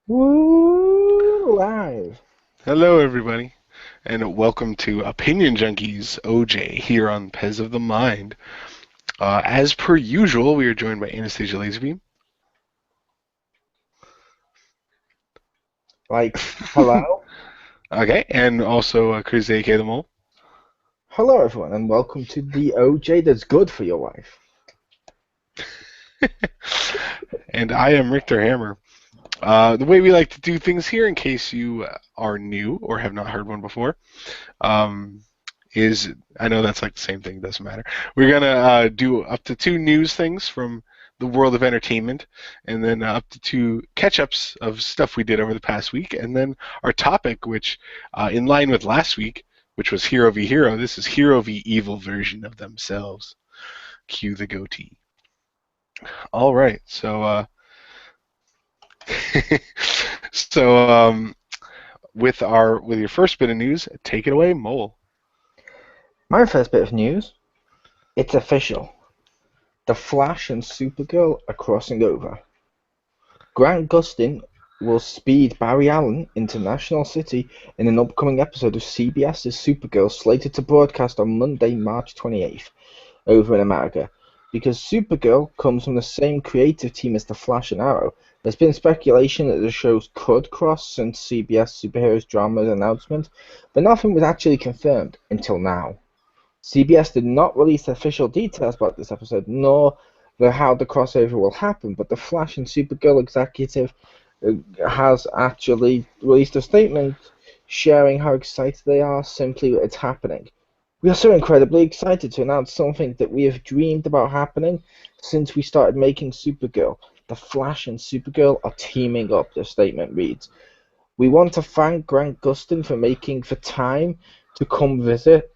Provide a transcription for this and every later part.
Woo! Live. Hello, everybody, and welcome to Opinion Junkies, OJ, here on Pez of the Mind. As per usual, we are joined by Anastasia Laserbeam. Like, hello? Okay, and also Chris A.K. the Mole. Hello, everyone, and welcome to the OJ that's good for your life. And I am Richter Hammer. The way we like to do things here, in case you are new or have not heard one before, um, is I know that's like the same thing, doesn't matter. We're gonna do up to two news things from the world of entertainment, and then up to two catch-ups of stuff we did over the past week, and then our topic, which, in line with last week, which was Hero v Hero, this is Hero v Evil version of themselves. Cue the goatee. All right, so so with your first bit of news, take it away, Mole. My first bit of news, it's official. The Flash and Supergirl are crossing over. Grant Gustin will speed Barry Allen into National City in an upcoming episode of CBS's Supergirl slated to broadcast on Monday, March 28th, over in America. Because Supergirl comes from the same creative team as The Flash and Arrow, there's been speculation that the shows could cross since CBS Superheroes Drama's announcement, but nothing was actually confirmed until now. CBS did not release official details about this episode, nor how the crossover will happen, but the Flash and Supergirl executive has actually released a statement sharing how excited they are simply that it's happening. We are so incredibly excited to announce something that we have dreamed about happening since we started making Supergirl. The Flash and Supergirl are teaming up, the statement reads. We want to thank Grant Gustin for making the time to come visit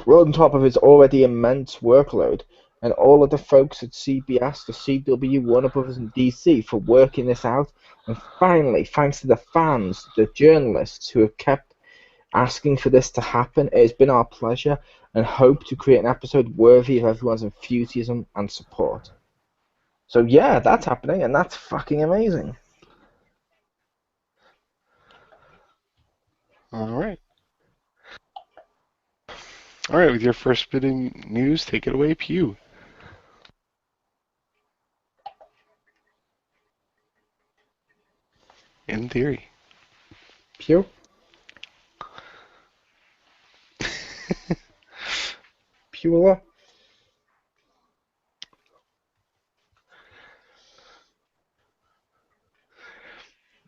on top of his already immense workload, and all of the folks at CBS, the CW, Warner Brothers, and DC for working this out. And finally, thanks to the fans, the journalists who have kept asking for this to happen, it has been our pleasure and hope to create an episode worthy of everyone's enthusiasm and support. So yeah, that's happening, and that's fucking amazing. All right. All right, with your first bit of news, take it away, Pew. In theory. Pew? Pewler?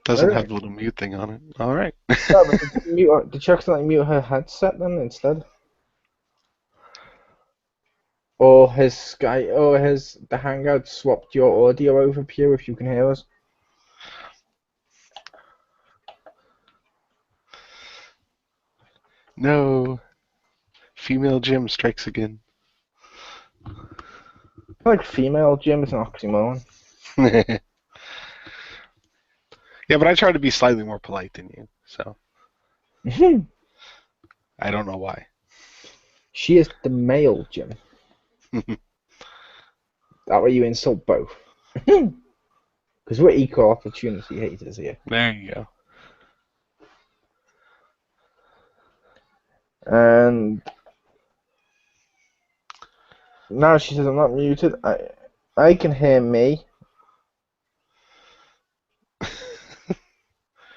Doesn't have Alright. the little mute thing on it. All right. No, but did you accidentally mute her headset then instead? Or has the Hangout swapped your audio over, Pew, if you can hear us? No. Female Jim strikes again. I feel like female Jim is an oxymoron. Yeah, but I try to be slightly more polite than you, so I don't know why. She is the male Jim. That way you insult both. Because we're equal opportunity haters here. There you go. And now she says I'm not muted. I can hear me.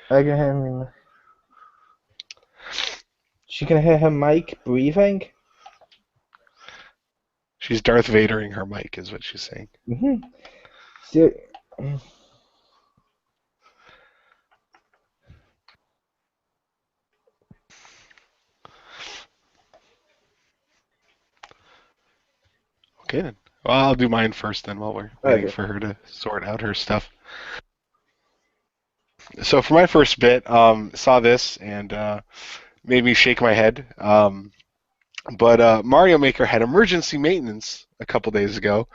I can hear me. She can hear her mic breathing. She's Darth Vadering her mic, is what she's saying. See, Okay, then. Well, I'll do mine first then while we're waiting okay. for her to sort out her stuff. So for my first bit, saw this and made me shake my head. But Mario Maker had emergency maintenance a couple days ago,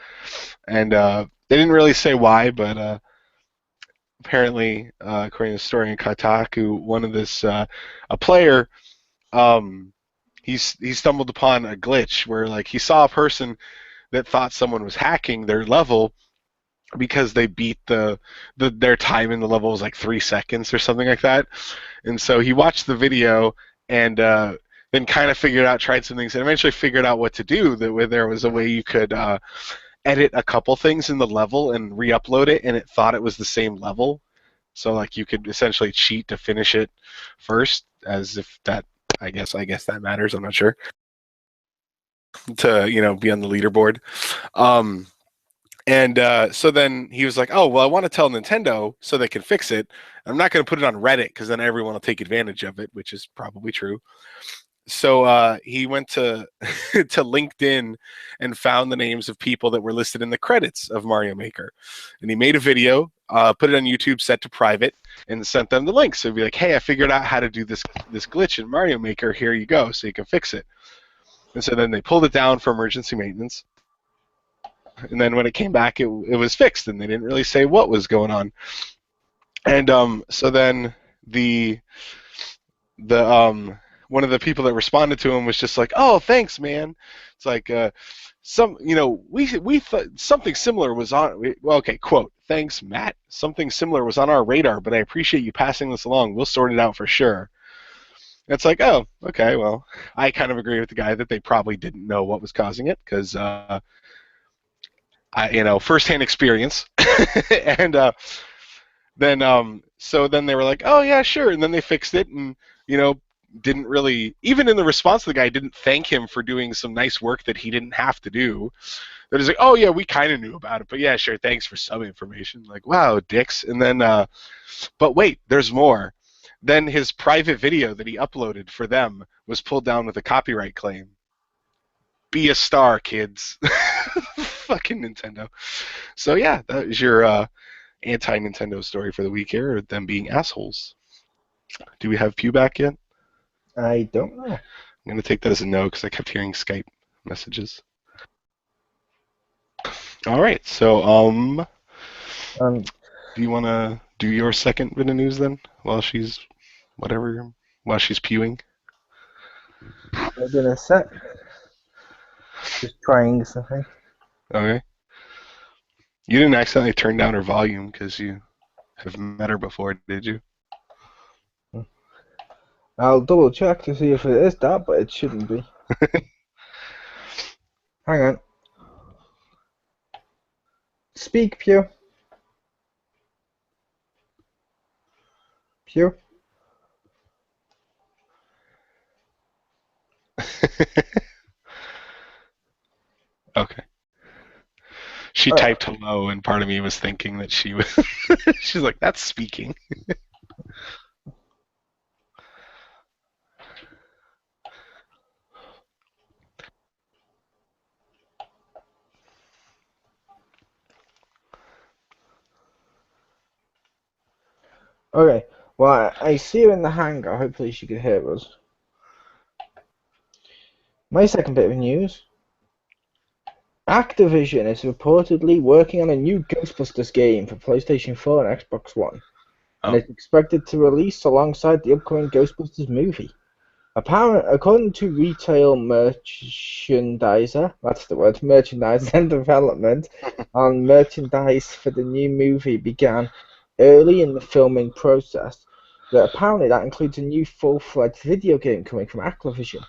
and they didn't really say why, but apparently, according to the story in Kotaku, one of this a player, he stumbled upon a glitch where like he saw a person that thought someone was hacking their level, because they beat their time in the level was like 3 seconds or something like that. And so he watched the video and then kind of tried some things, and eventually figured out what to do. That there was a way you could edit a couple things in the level and re-upload it, and it thought it was the same level. So like you could essentially cheat to finish it first, as if that. I guess that matters. I'm not sure. To be on the leaderboard. And so then he was like, "Oh, well, I want to tell Nintendo so they can fix it. I'm not going to put it on Reddit because then everyone will take advantage of it," which is probably true. So he went to to LinkedIn and found the names of people that were listed in the credits of Mario Maker, and he made a video, put it on YouTube, set to private, and sent them the link. So he'd be like, "Hey, I figured out how to do this glitch in Mario Maker. Here you go, so you can fix it." And so then they pulled it down for emergency maintenance. And then when it came back, it was fixed, and they didn't really say what was going on. And so then the one of the people that responded to him was just like, "Oh, thanks, man." It's like we thought something similar was on. Well, okay, quote, "Thanks, Matt. Something similar was on our radar, but I appreciate you passing this along. We'll sort it out for sure." It's like, oh, okay, well, I kind of agree with the guy that they probably didn't know what was causing it because, firsthand experience. And so then they were like, oh, yeah, sure. And then they fixed it and, didn't really, even in the response, the guy didn't thank him for doing some nice work that he didn't have to do. They're just like, oh, yeah, we kind of knew about it, but yeah, sure, thanks for some information. Like, wow, dicks. And then, but wait, there's more. Then his private video that he uploaded for them was pulled down with a copyright claim. Be a star, kids. Fucking Nintendo. So yeah, that is your anti-Nintendo story for the week here, or them being assholes. Do we have Pew back yet? I don't know. I'm going to take that as a no because I kept hearing Skype messages. All right, so do you want to do your second bit of news then while she's pewing? Maybe in a sec. Just trying something. Okay. You didn't accidentally turn down her volume because you have met her before, did you? I'll double check to see if it is that, but it shouldn't be. Hang on. Speak, Pew. Pew. Okay. She typed hello, and part of me was thinking that she was. She's like, that's speaking. Okay. Well, I see her in the hangar. Hopefully she can hear us. My second bit of news. Activision is reportedly working on a new Ghostbusters game for PlayStation 4 and Xbox One, and it's expected to release alongside the upcoming Ghostbusters movie. According to retail merchandiser, that's the word, merchandise and development on merchandise for the new movie began early in the filming process. But apparently that includes a new full-fledged video game coming from Activision.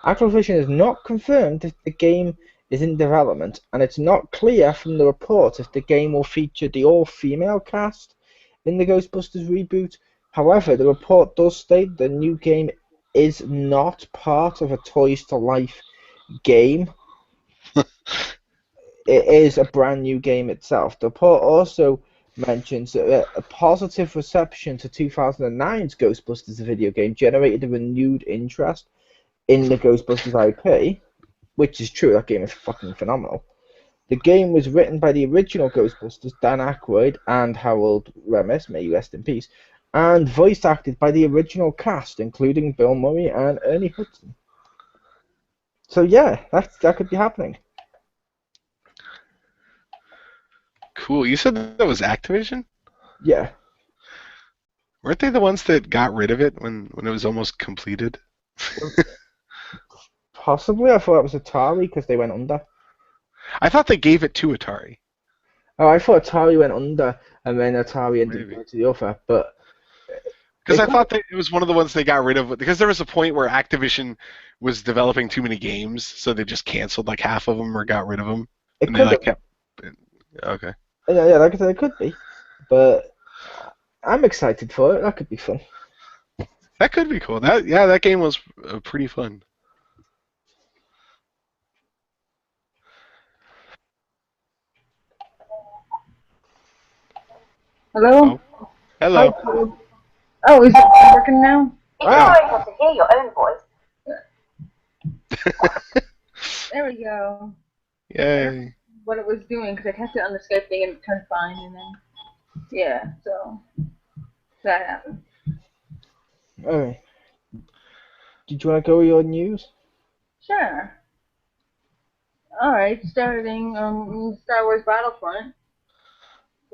Activision has not confirmed if the game is in development, and it's not clear from the report if the game will feature the all-female cast in the Ghostbusters reboot. However, the report does state the new game is not part of a Toys to Life game. It is a brand new game itself. The report also mentions that a positive reception to 2009's Ghostbusters video game generated a renewed interest in the Ghostbusters IP, which is true. That game is fucking phenomenal. The game was written by the original Ghostbusters, Dan Aykroyd and Harold Ramis, may you rest in peace, and voice acted by the original cast, including Bill Murray and Ernie Hudson. So yeah, that could be happening. Cool. You said that was Activision? Yeah. Weren't they the ones that got rid of it when it was almost completed? Possibly. I thought it was Atari because they went under. I thought they gave it to Atari. Oh, I thought Atari went under, and then Atari ended up Maybe. going to the other, but Because it I could. thought that it was one of the ones they got rid of. Because there was a point where Activision was developing too many games, so they just canceled like half of them or got rid of them, It and they could like have. kept. Okay, Yeah, yeah, like I said, it could be, but I'm excited for it. That could be fun. that could be cool. That game was pretty fun. Hello? Oh, Hi, hello. Paul. Oh, is it working now? It's Wow. delightful to hear your own voice. There we go. I don't know Yay. what it was doing because I tested it on the Skype thing and it turned fine, and then yeah, so that happened. All right. Did you want to go with your news? Sure. All right, starting Star Wars Battlefront.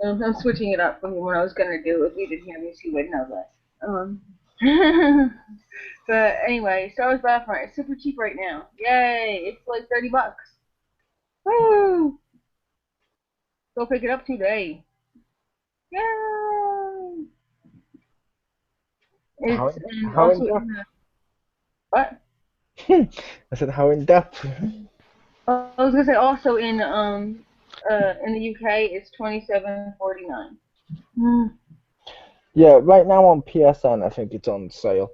I'm switching it up from what I was gonna do. If you didn't hear me, you would know that. But anyway, Star Wars Battlefront is super cheap right now. Yay! It's like $30. Woo! Go pick it up today. Yay! How It's and how in also depth? in the what? I said how in depth. I was gonna say also in the UK it's $27.49. Yeah, right now on PSN, I think it's on sale.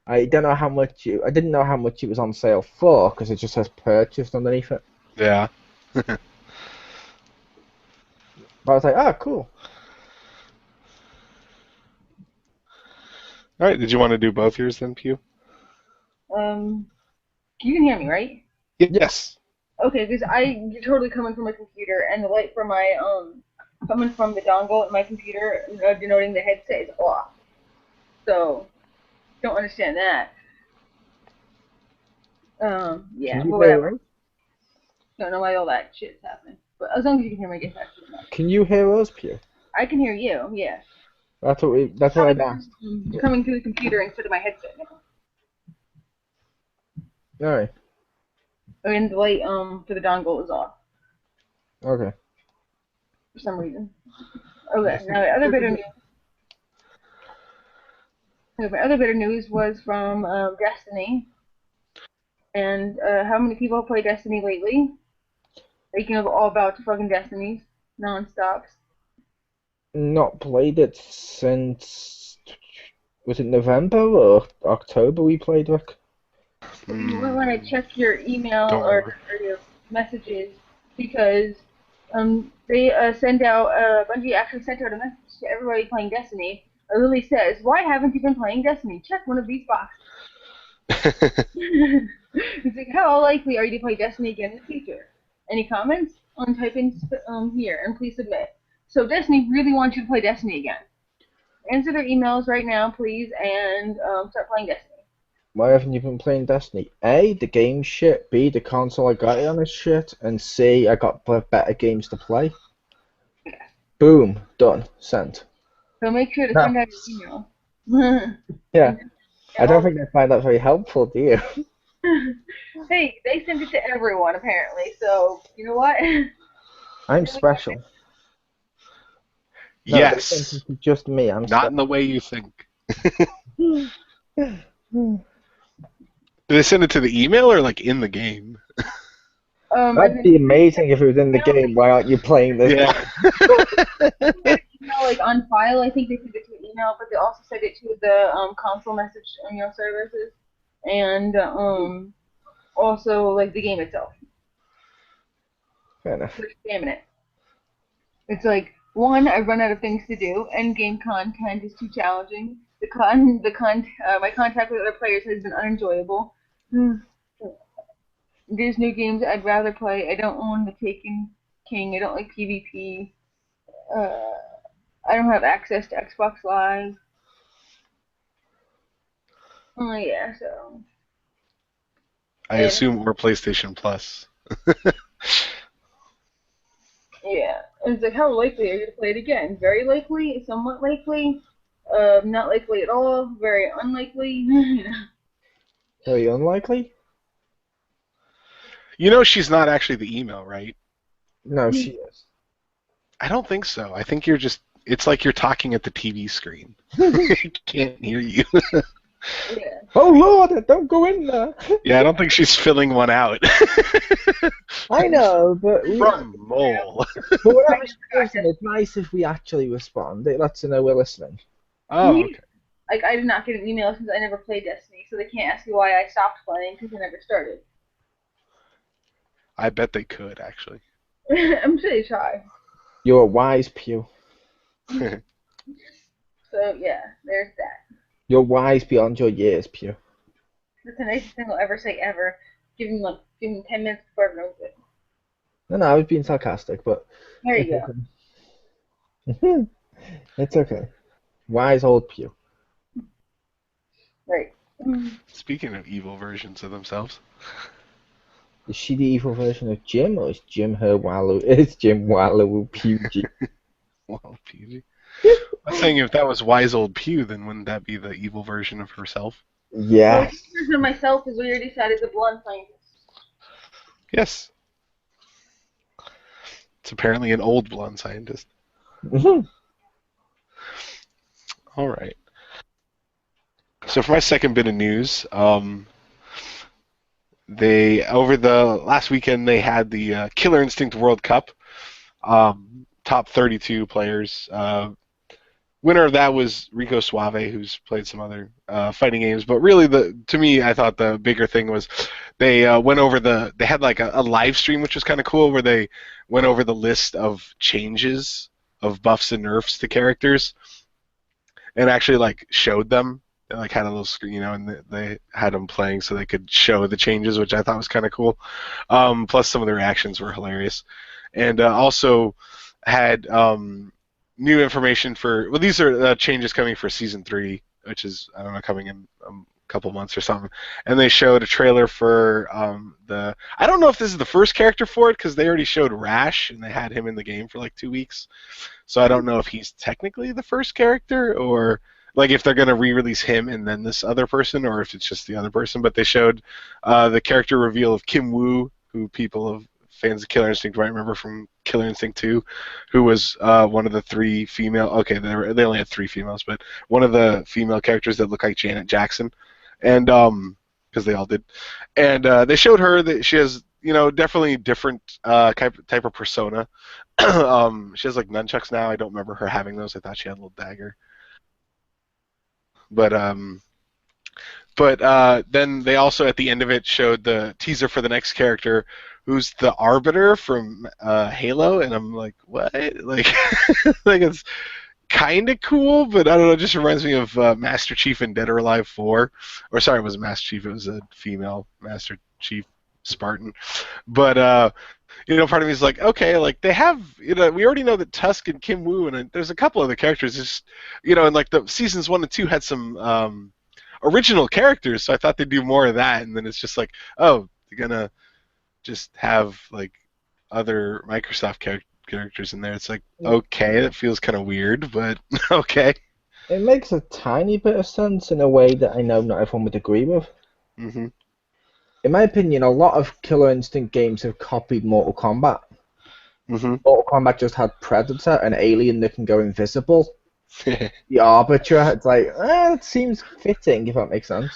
I don't know how much I didn't know how much it was on sale for because it just says purchased underneath it. Yeah. But I was like, ah, cool. All right. Did you want to do both yours then, Pew? Um, you can hear me, right? Yeah. Yes. Okay, because you're totally coming from my computer, and the light from my coming from the dongle in my computer, denoting the headset is off. So don't understand that. Can Yeah, you but hear whatever. us? Don't know why all that shit's happening. But as long as you can hear me, I guess that should enough. Can you hear us, Pew? I can hear you. Yeah. That's what I'd asked. You're coming through the computer instead of my headset now. All right. And the light for the dongle is off Okay. for some reason. Okay, now the other bit of news. My other bit of news was from Destiny, and how many people play Destiny lately? Speaking of all about fucking Destinies, non-stops. Not played it since was it November or October we played, Rick? You might want to check your email Don't remember. or your messages because they send out Bungie actually sent out a message to everybody playing Destiny. It literally says, "Why haven't you been playing Destiny? Check one of these boxes." It's like, how likely are you to play Destiny again in the future? Any comments? Type in here and please submit. So Destiny really wants you to play Destiny again. Answer their emails right now, please, and start playing Destiny. Why haven't you been playing Destiny? A, the game's shit. B, the console I got it on is shit. And C, I got better games to play. Boom, done, sent. So make sure to No, send out your email. yeah, I don't think they find that very helpful, do you? Hey, they send it to everyone apparently. So you know what? I'm special. No, they sent Yes. it to just me. I'm Not in special. the way you think. Did they send it to the email or like in the game? That'd be amazing if it was in the game. Why aren't you playing this? Yeah. Email like on file. I think they send it to email, but they also send it to the console message email services, and also like the game itself. Fair enough. They're spamming it. It's like one, I've run out of things to do. End game content is too challenging. My contact with other players has been unenjoyable. There's new games I'd rather play. I don't own the Taken King. I don't like PvP. Uh, I don't have access to Xbox Live. Oh yeah, so I and assume or PlayStation Plus. yeah, and it's like how likely are you to play it again? Very likely, somewhat likely, not likely at all, very unlikely. Very unlikely? You know she's not actually the email, right? No, she is. I don't think so. I think you're just. It's like you're talking at the TV screen. I can't hear you. Yeah. Oh Lord, don't go in there. Yeah, I don't think she's filling one out. I know, but From Mole. whatever she gives them, it's nice if we actually respond. It lets her know we're listening. Oh, okay. Like, I did not get an email since I never played Destiny, so they can't ask me why I stopped playing because I never started. I bet they could actually. I'm sure they try. You're a wise Pew. So, yeah, there's that. You're wise beyond your years, Pew. That's the nicest thing I'll ever say ever. Give him 10 minutes before everyone's it. No, I was being sarcastic, but There you go. okay. It's okay. Wise old Pew. Right. Speaking of evil versions of themselves. Is she the evil version of Jim, or is Jim her Wallow? Is Jim Wallow PG? Well, PG. I was saying if that was wise old Pew, then wouldn't that be the evil version of herself? Yeah. Well, the version of myself is we already decided the blonde scientist. Yes. It's apparently an old blonde scientist. Mhm. All right. So for my second bit of news, they over the last weekend they had the Killer Instinct World Cup. Top 32 players. Winner of that was Rico Suave, who's played some other fighting games. But really, to me, I thought the bigger thing was they went over they had like a live stream, which was kind of cool, where they went over the list of changes of buffs and nerfs to characters, and actually like showed them. They like had a little screen, and they had them playing so they could show the changes, which I thought was kind of cool. Plus, some of the reactions were hilarious, and also had new information for. Well, these are changes coming for season 3, which is I don't know coming in a couple months or something. And they showed a trailer for the. I don't know if this is the first character for it because they already showed Rash and they had him in the game for like 2 weeks. So I don't know if he's technically the first character or like if they're going to re-release him and then this other person, or if it's just the other person. But they showed the character reveal of Kim Woo, who fans of Killer Instinct might remember from Killer Instinct 2, who was one of the 3 female. Okay, they only had 3 females, but one of the female characters that looked like Janet Jackson, and because they all did, and they showed her that she has definitely different type of persona. She has like nunchucks now. I don't remember her having those. I thought she had a little dagger. But then they also at the end of it showed the teaser for the next character, who's the Arbiter from Halo, and I'm like, what? Like, like it's kind of cool, but I don't know. It just reminds me of Master Chief in Dead or Alive 4, or sorry, it wasn't Master Chief. It was a female Master Chief Spartan. But part of me is like, okay, like they have, we already know that Tusk and Kim Woo, and there's a couple other characters, just, and like the seasons 1 and 2 had some original characters, so I thought they'd do more of that, and then it's just like, oh, they're gonna just have like other Microsoft characters in there. It's like, okay, that feels kind of weird, but okay. It makes a tiny bit of sense in a way that I know not everyone would agree with. Mm-hmm. In my opinion, a lot of Killer Instinct games have copied Mortal Kombat. Mm-hmm. Mortal Kombat just had Predator, an alien that can go invisible. The Arbiter, it's like, it seems fitting, if that makes sense.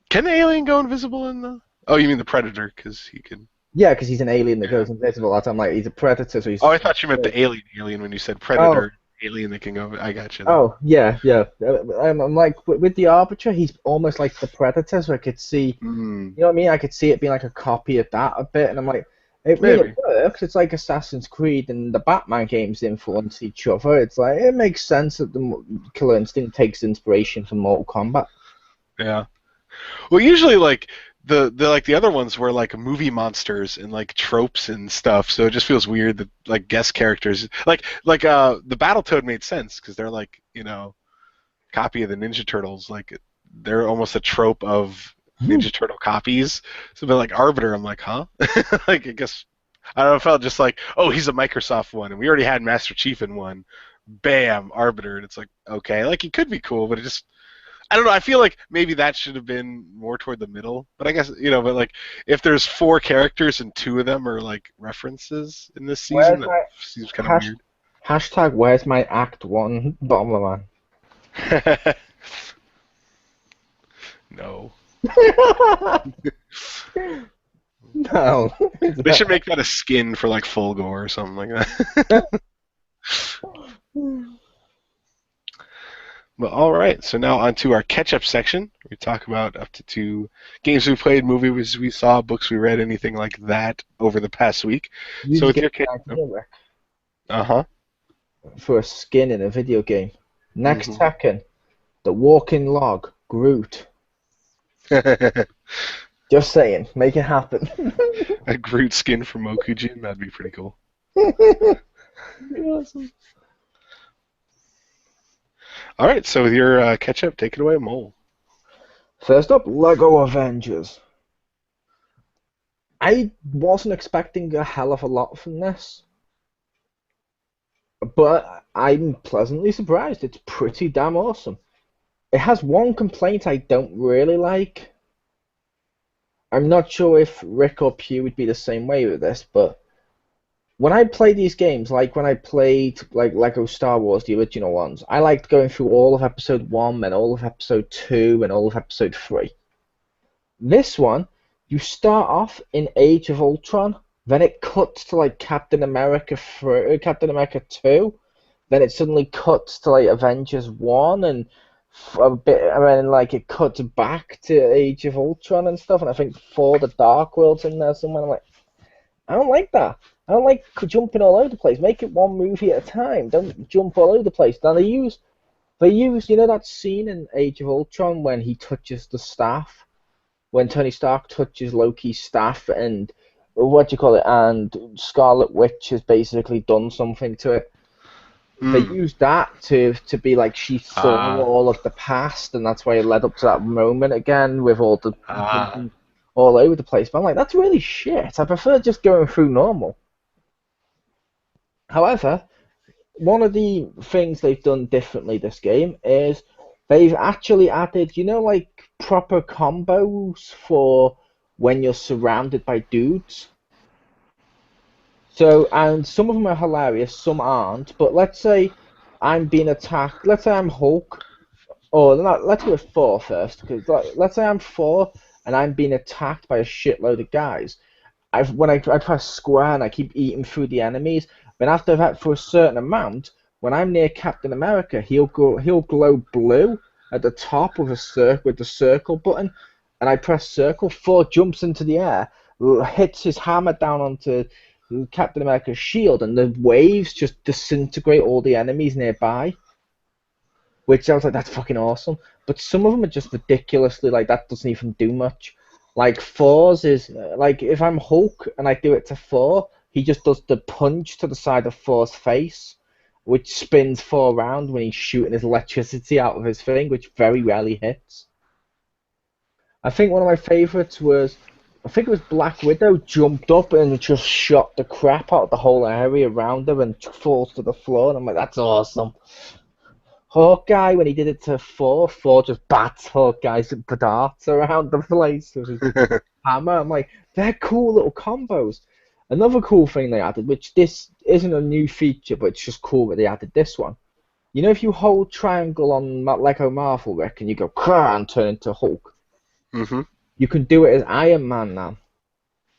Can the alien go invisible in the... Oh, you mean the Predator, because he can... Yeah, because he's an alien that goes invisible. That's I'm like, he's a predator, so he's... Oh, I thought you meant the alien when you said Predator. Alien that can go... I got you. Oh, yeah. I'm like, with the Arbiter, he's almost like the Predator, so I could see... You know what I mean? I could see it being like a copy of that a bit, and I'm like, it really works. It's like Assassin's Creed and the Batman games influence each other. It's like, it makes sense that the Killer Instinct takes inspiration from Mortal Kombat. Yeah. Well, usually, like... The other ones were like movie monsters and like tropes and stuff, so it just feels weird that like guest characters like the Battletoad made sense because they're like copy of the Ninja Turtles, like they're almost a trope of Ninja Turtle copies. So but like Arbiter, I'm like, huh? Like I guess I don't know, it felt just like, oh, he's a Microsoft one and we already had Master Chief in one, bam, Arbiter, and it's like, okay, like he could be cool, but it just I don't know. I feel like maybe that should have been more toward the middle. But I guess but like if there's 4 characters and 2 of them are like references in this season, Where's that my seems kind of weird. hashtag? Where's my Act 1 Bomberman? No. No. They should make that a skin for like Fulgor or something like that. But all right, so now on to our catch-up section. We talk about up to 2 games we played, movies we saw, books we read, anything like that over the past week. You So with get your an idea, Rick, uh-huh. for a skin in a video game. Next Mhm. Tekken, the walking log, Groot. Just saying, make it happen. A Groot skin from Mokujin, that'd be pretty cool. Awesome. All right, so with your catch-up, take it away, Mole. First up, Lego Avengers. I wasn't expecting a hell of a lot from this, but I'm pleasantly surprised. It's pretty damn awesome. It has one complaint I don't really like. I'm not sure if Rick or Pew would be the same way with this, but when I play these games, like when I played like Lego Star Wars, the original ones, I liked going through all of Episode 1 and all of Episode 2 and all of Episode 3. This one, you start off in Age of Ultron, then it cuts to like Captain America 2, then it suddenly cuts to like Avengers 1 and a bit, and then like it cuts back to Age of Ultron and stuff, and I think For the Dark World's in there somewhere. I'm like, I don't like that. I don't like jumping all over the place. Make it one movie at a time. Don't jump all over the place. Now they use that scene in Age of Ultron when he touches the staff, when Tony Stark touches Loki's staff, and what do you call it? And Scarlet Witch has basically done something to it. They used that to be like she saw all of the past, and that's why it led up to that moment again with all the all over the place. But I'm like, that's really shit. I prefer just going through normal. However, one of the things they've done differently this game is they've actually added, like proper combos for when you're surrounded by dudes. So, and some of them are hilarious, some aren't. But let's say I'm being attacked. Let's say I'm Hulk. Or let's go with Thor first, because let's say I'm Thor and I'm being attacked by a shitload of guys. When I press square and I keep eating through the enemies, then after that, for a certain amount, when I'm near Captain America, he'll glow blue at the top with the circle button, and I press circle. Thor jumps into the air, hits his hammer down onto Captain America's shield, and the waves just disintegrate all the enemies nearby. Which I was like, that's fucking awesome. But some of them are just ridiculously like that doesn't even do much. Like Thor's is like if I'm Hulk and I do it to Thor, he just does the punch to the side of Thor's face, which spins Thor around when he's shooting his electricity out of his thing, which very rarely hits. I think one of my favourites was, I think it was Black Widow jumped up and just shot the crap out of the whole area around her and falls to the floor, and I'm like, that's awesome. Hawkeye, when he did it to Thor just bats Hawkeye's darts around the place with his hammer. I'm like, they're cool little combos. Another cool thing they added, which this isn't a new feature, but it's just cool that they added this one. If you hold triangle on Lego Marvel, Rick, and you go and turn into Hulk, you can do it as Iron Man now.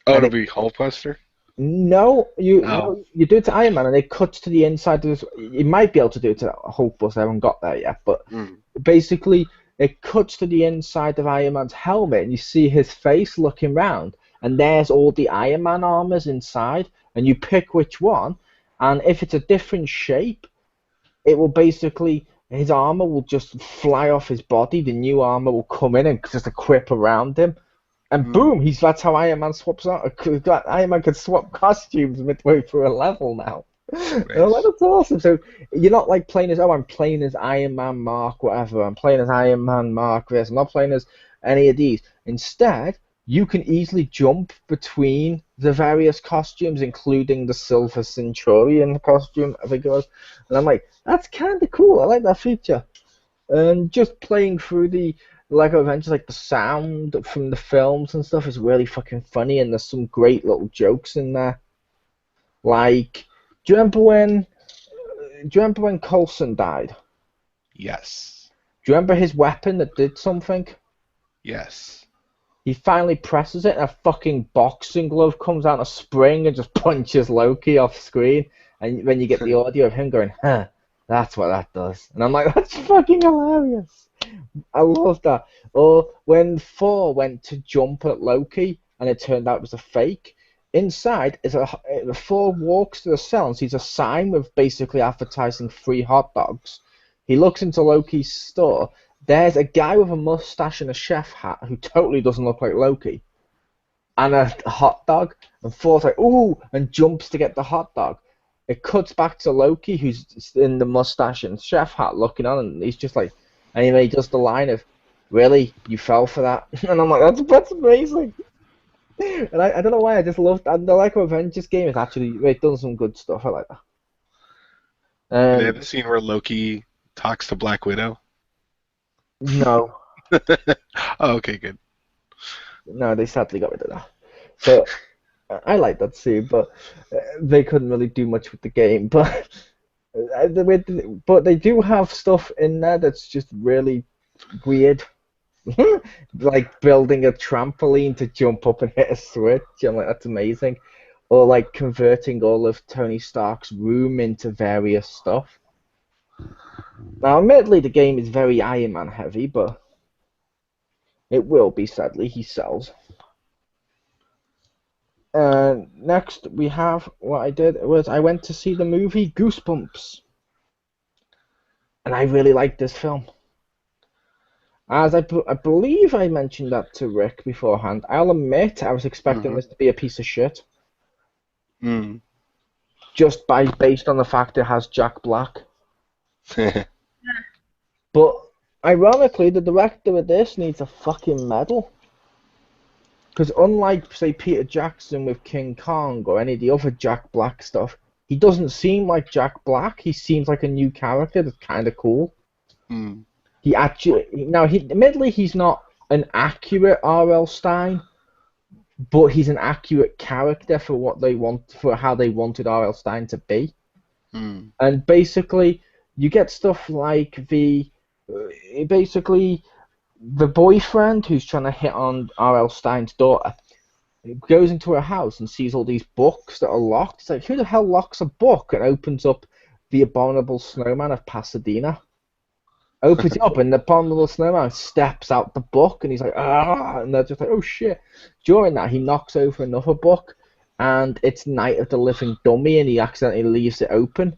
Oh, it'll be Hulkbuster? No, you do it to Iron Man and it cuts to the inside of this. You might be able to do it to Hulkbuster, I haven't got there yet, but basically it cuts to the inside of Iron Man's helmet and you see his face looking round, and there's all the Iron Man armors inside, and you pick which one, and if it's a different shape, it will basically, his armor will just fly off his body, the new armor will come in and just equip around him. And boom, that's how Iron Man swaps out. Iron Man can swap costumes midway through a level now. Nice. That's awesome. So you're not like playing as, I'm playing as Iron Man Mark whatever. I'm playing as Iron Man Mark this. I'm not playing as any of these. Instead, you can easily jump between the various costumes, including the Silver Centurion costume, I think it was. And I'm like, that's kind of cool. I like that feature. And just playing through the Lego Avengers, like the sound from the films and stuff is really fucking funny, and there's some great little jokes in there. Like, do you remember when Coulson died? Yes. Do you remember his weapon that did something? Yes. He finally presses it, and a fucking boxing glove comes out of a spring and just punches Loki off screen. And when you get the audio of him going, huh, that's what that does. And I'm like, that's fucking hilarious. I love that. Or when Thor went to jump at Loki, and it turned out it was a fake. Inside is Thor walks to the cell and sees a sign with basically advertising free hot dogs. He looks into Loki's store. There's a guy with a mustache and a chef hat who totally doesn't look like Loki, and a hot dog. And Thor's like, ooh, and jumps to get the hot dog. It cuts back to Loki, who's in the mustache and chef hat looking on, and he's just like, and he does the line of, really, you fell for that? And I'm like, that's amazing. And I don't know why, I just love that. The Lego Avengers game is actually, it's done some good stuff. I like that. And they have the scene where Loki talks to Black Widow. No. Oh, okay, good. No, they sadly got rid of that. So I like that scene, but they couldn't really do much with the game. But they do have stuff in there that's just really weird, like building a trampoline to jump up and hit a switch. I'm like, that's amazing. Or like converting all of Tony Stark's room into various stuff. Now, admittedly, the game is very Iron Man heavy, but it will be, sadly. He sells. Next, we have what I did was I went to see the movie Goosebumps. And I really liked this film. As I believe I mentioned that to Rick beforehand. I'll admit I was expecting this to be a piece of shit. Mm. Just based on the fact it has Jack Black. But ironically, the director of this needs a fucking medal. Because unlike, say, Peter Jackson with King Kong or any of the other Jack Black stuff, he doesn't seem like Jack Black. He seems like a new character that's kind of cool. Mm. He actually, now, admittedly, he's not an accurate R.L. Stine, but he's an accurate character for what they want, for how they wanted R.L. Stine to be. Mm. And basically, you get stuff like the boyfriend who's trying to hit on R.L. Stine's daughter goes into her house and sees all these books that are locked. It's like, who the hell locks a book? And opens up The Abominable Snowman of Pasadena. Opens it up, and the Abominable Snowman steps out the book, and he's like, ah, and they're just like, oh shit. During that, he knocks over another book, and it's Night of the Living Dummy, and he accidentally leaves it open.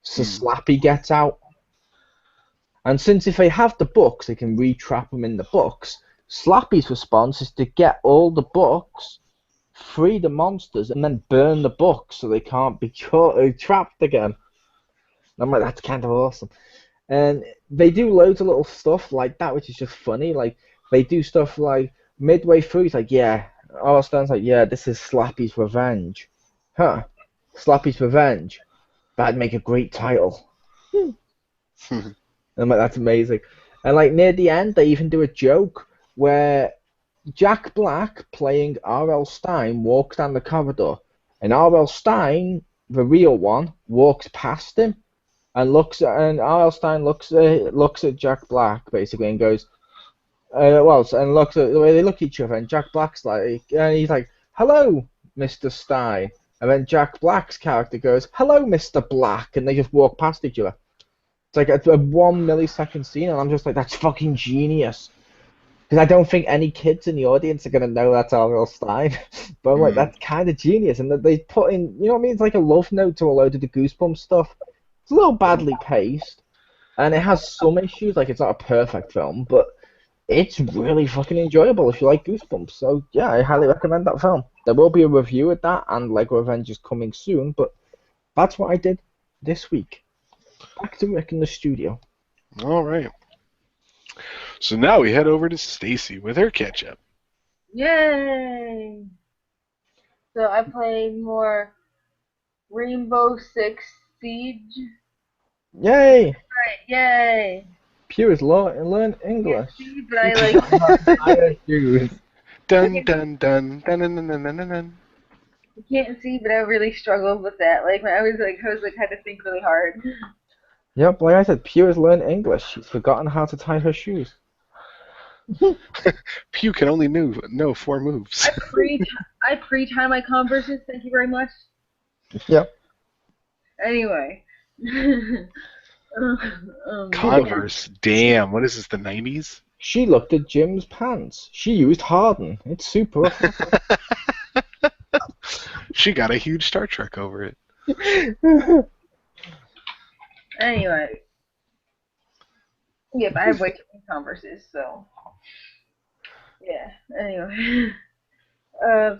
So Slappy gets out. And since if they have the books, they can re-trap them in the books, Slappy's response is to get all the books, free the monsters, and then burn the books so they can't be trapped again. And I'm like, that's kind of awesome. And they do loads of little stuff like that, which is just funny. Like, they do stuff like, midway through, he's like, yeah, R.L. Stine's like, yeah, this is Slappy's Revenge. Huh, Slappy's Revenge. That'd make a great title. I'm like, that's amazing. And like near the end, they even do a joke where Jack Black, playing R.L. Stine, walks down the corridor, and R.L. Stine, the real one, walks past him, and R.L. Stine looks at Jack Black basically and goes, and looks at the way they look at each other, and Jack Black's like, and he's like, hello, Mr. Stine, and then Jack Black's character goes, hello, Mr. Black, and they just walk past each other. It's like a 1 millisecond scene, and I'm just like, that's fucking genius. Because I don't think any kids in the audience are going to know that's R.L. Stine. But I'm like, that's kind of genius. And that they put in, you know what I mean? It's like a love note to a load of the Goosebumps stuff. It's a little badly paced. And it has some issues, like it's not a perfect film, but it's really fucking enjoyable if you like Goosebumps. So yeah, I highly recommend that film. There will be a review of that and Lego Avengers coming soon, but that's what I did this week. Back to Rick in the studio. All right. So now we head over to Stacy with her catch-up. Yay! So I played more Rainbow Six Siege. Yay! Right, yay! Pew's learn English. See, but I like. Higher shoes. Dun dun dun dun dun dun dun dun dun. You can't see, but I really struggled with that. Like when I was like had to think really hard. Yep, like I said, Pew has learned English. She's forgotten how to tie her shoes. Pew can only know 4 moves. I pre-tie my Converses. Thank you very much. Yep. Anyway. Converse. Damn. What is this? The 90s? She looked at Jim's pants. She used Harden. It's super. She got a huge Star Trek over it. Anyway. Yep, I have way too many Converses, so. Yeah, anyway.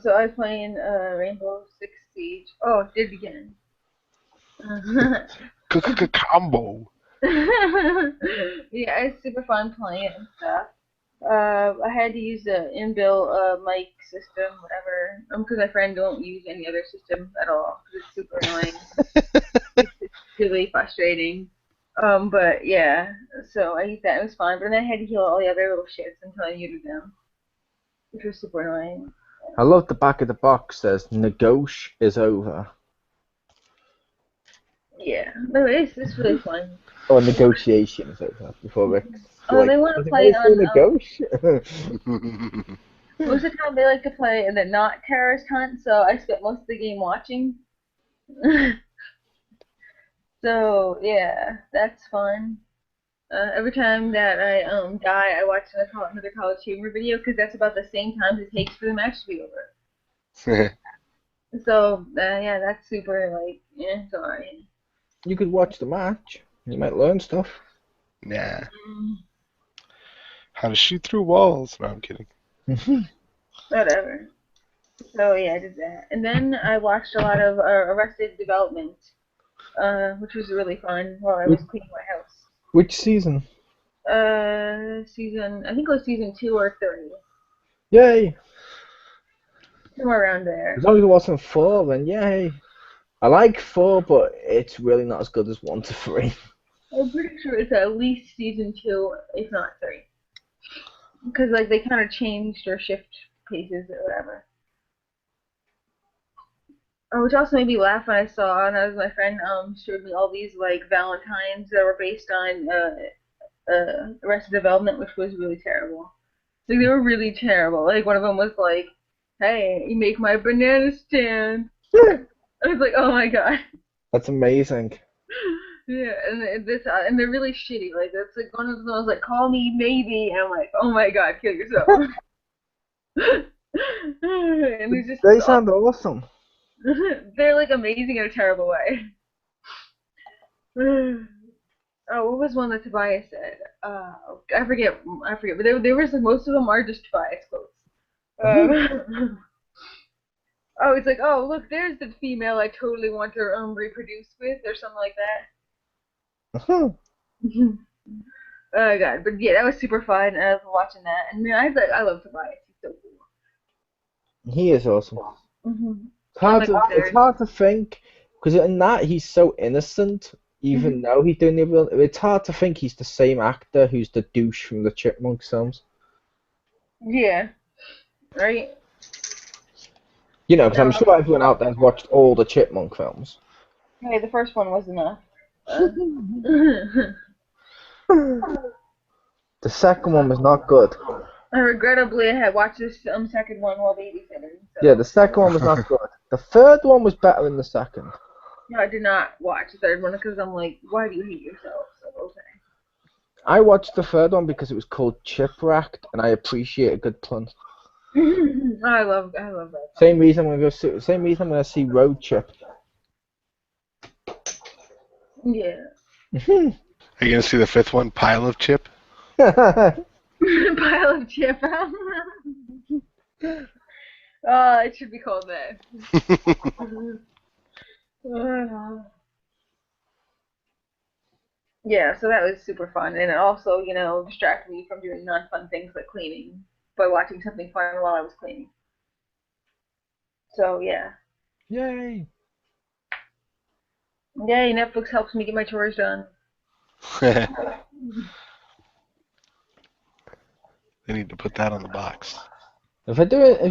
So I was playing Rainbow Six Siege. Oh, it did begin. Combo. Yeah, it's super fun playing it and stuff. I had to use the inbuilt mic system, whatever, because my friend don't use any other system at all. 'Cause it's super annoying. It's really frustrating. But yeah, so I used that. It was fun. But then I had to heal all the other little shits until I muted them, which was super annoying. I love the back of the box says Negosh is over. Yeah, no, it's really fun. Or negotiation is over before Rick. Oh, they want to play on. Negosh? Most of the time, they like to play in the not terrorist hunt, so I spent most of the game watching. So yeah, that's fun. Every time that I die, I watch another College Humor video because that's about the same time it takes for the match to be over. So yeah, that's super like it's alright. You could watch the match. You might learn stuff. Nah. How to shoot through walls. No, I'm kidding. Whatever. So yeah, I did that, and then I watched a lot of Arrested Development, which was really fun while I was cleaning my house. Which season? Season, I think it was season 2 or 3. Yay! Somewhere around there. As long as it wasn't 4, then yay. I like 4, but it's really not as good as 1 to 3. I'm pretty sure it's at least season 2, if not 3. Because like they kind of changed or shift paces or whatever. Which also made me laugh when I saw, and I was my friend showed me all these like Valentines that were based on Arrested Development, which was really terrible. Like they were really terrible. Like one of them was like, "Hey, you make my banana stand." I was like, "Oh my god." That's amazing. Yeah, and and they're really shitty. Like that's like one of them was like, "Call me maybe," and I'm like, "Oh my god, kill yourself." And it's just They sound awesome. they're like amazing in a terrible way. Oh, what was one that Tobias said? I forget, but there was like most of them are just Tobias quotes. Oh, it's like, oh look, there's the female I totally want to reproduce with, or something like that. Oh god, but yeah, that was super fun. I was watching that, and man, I love Tobias. He's so cool. He is awesome. Mm-hmm. It's hard to think, because in that he's so innocent, even though he's doing the ability. It's hard to think he's the same actor who's the douche from the Chipmunk films. Yeah, right? You know, because I'm sure everyone out there has watched all the Chipmunk films. Hey, the first one was enough. The second one was not good. Regrettably, I had watched this second one while babysitting. So. Yeah, the second one was not good. The third one was better than the second. No, I did not watch the third one because I'm like, why do you hate yourself? So, okay. I watched the third one because it was called Chipwrecked, and I appreciate a good pun. I love that. Same reason I'm gonna see Road Trip. Yeah. Are you gonna see the 5th one, Pile of Chip? Pile of chip. It should be called that. Yeah, so that was super fun, and it also, distracted me from doing non-fun things like cleaning by watching something fun while I was cleaning. So yeah. Yay! Yay, Netflix helps me get my chores done. They need to put that on the box. If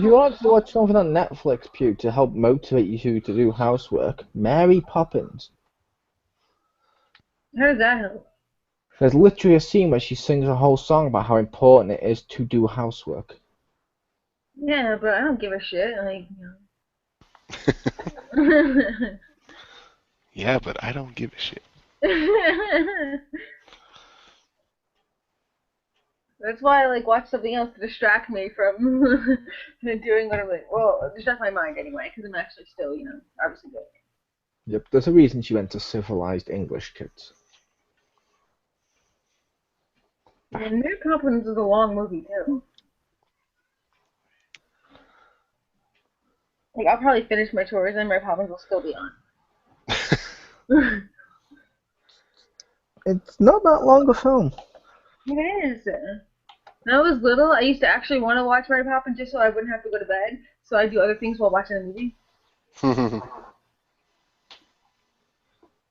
you want to watch something on Netflix, Pew, to help motivate you to do housework, Mary Poppins. How does that help? There's literally a scene where she sings a whole song about how important it is to do housework. Yeah, but I don't give a shit. Like, you know. Yeah, but I don't give a shit. That's why I like watch something else to distract me from doing what I'm like. Well, distract my mind anyway, because I'm actually still, you know, obviously doing it. Yep, there's a reason she went to civilized English kids. And Mary Poppins is a long movie too. Like I'll probably finish my chores and Mary Poppins will still be on. It's not that long a film. It is. When I was little, I used to actually want to watch Mary Poppins just so I wouldn't have to go to bed. So I do other things while watching the movie.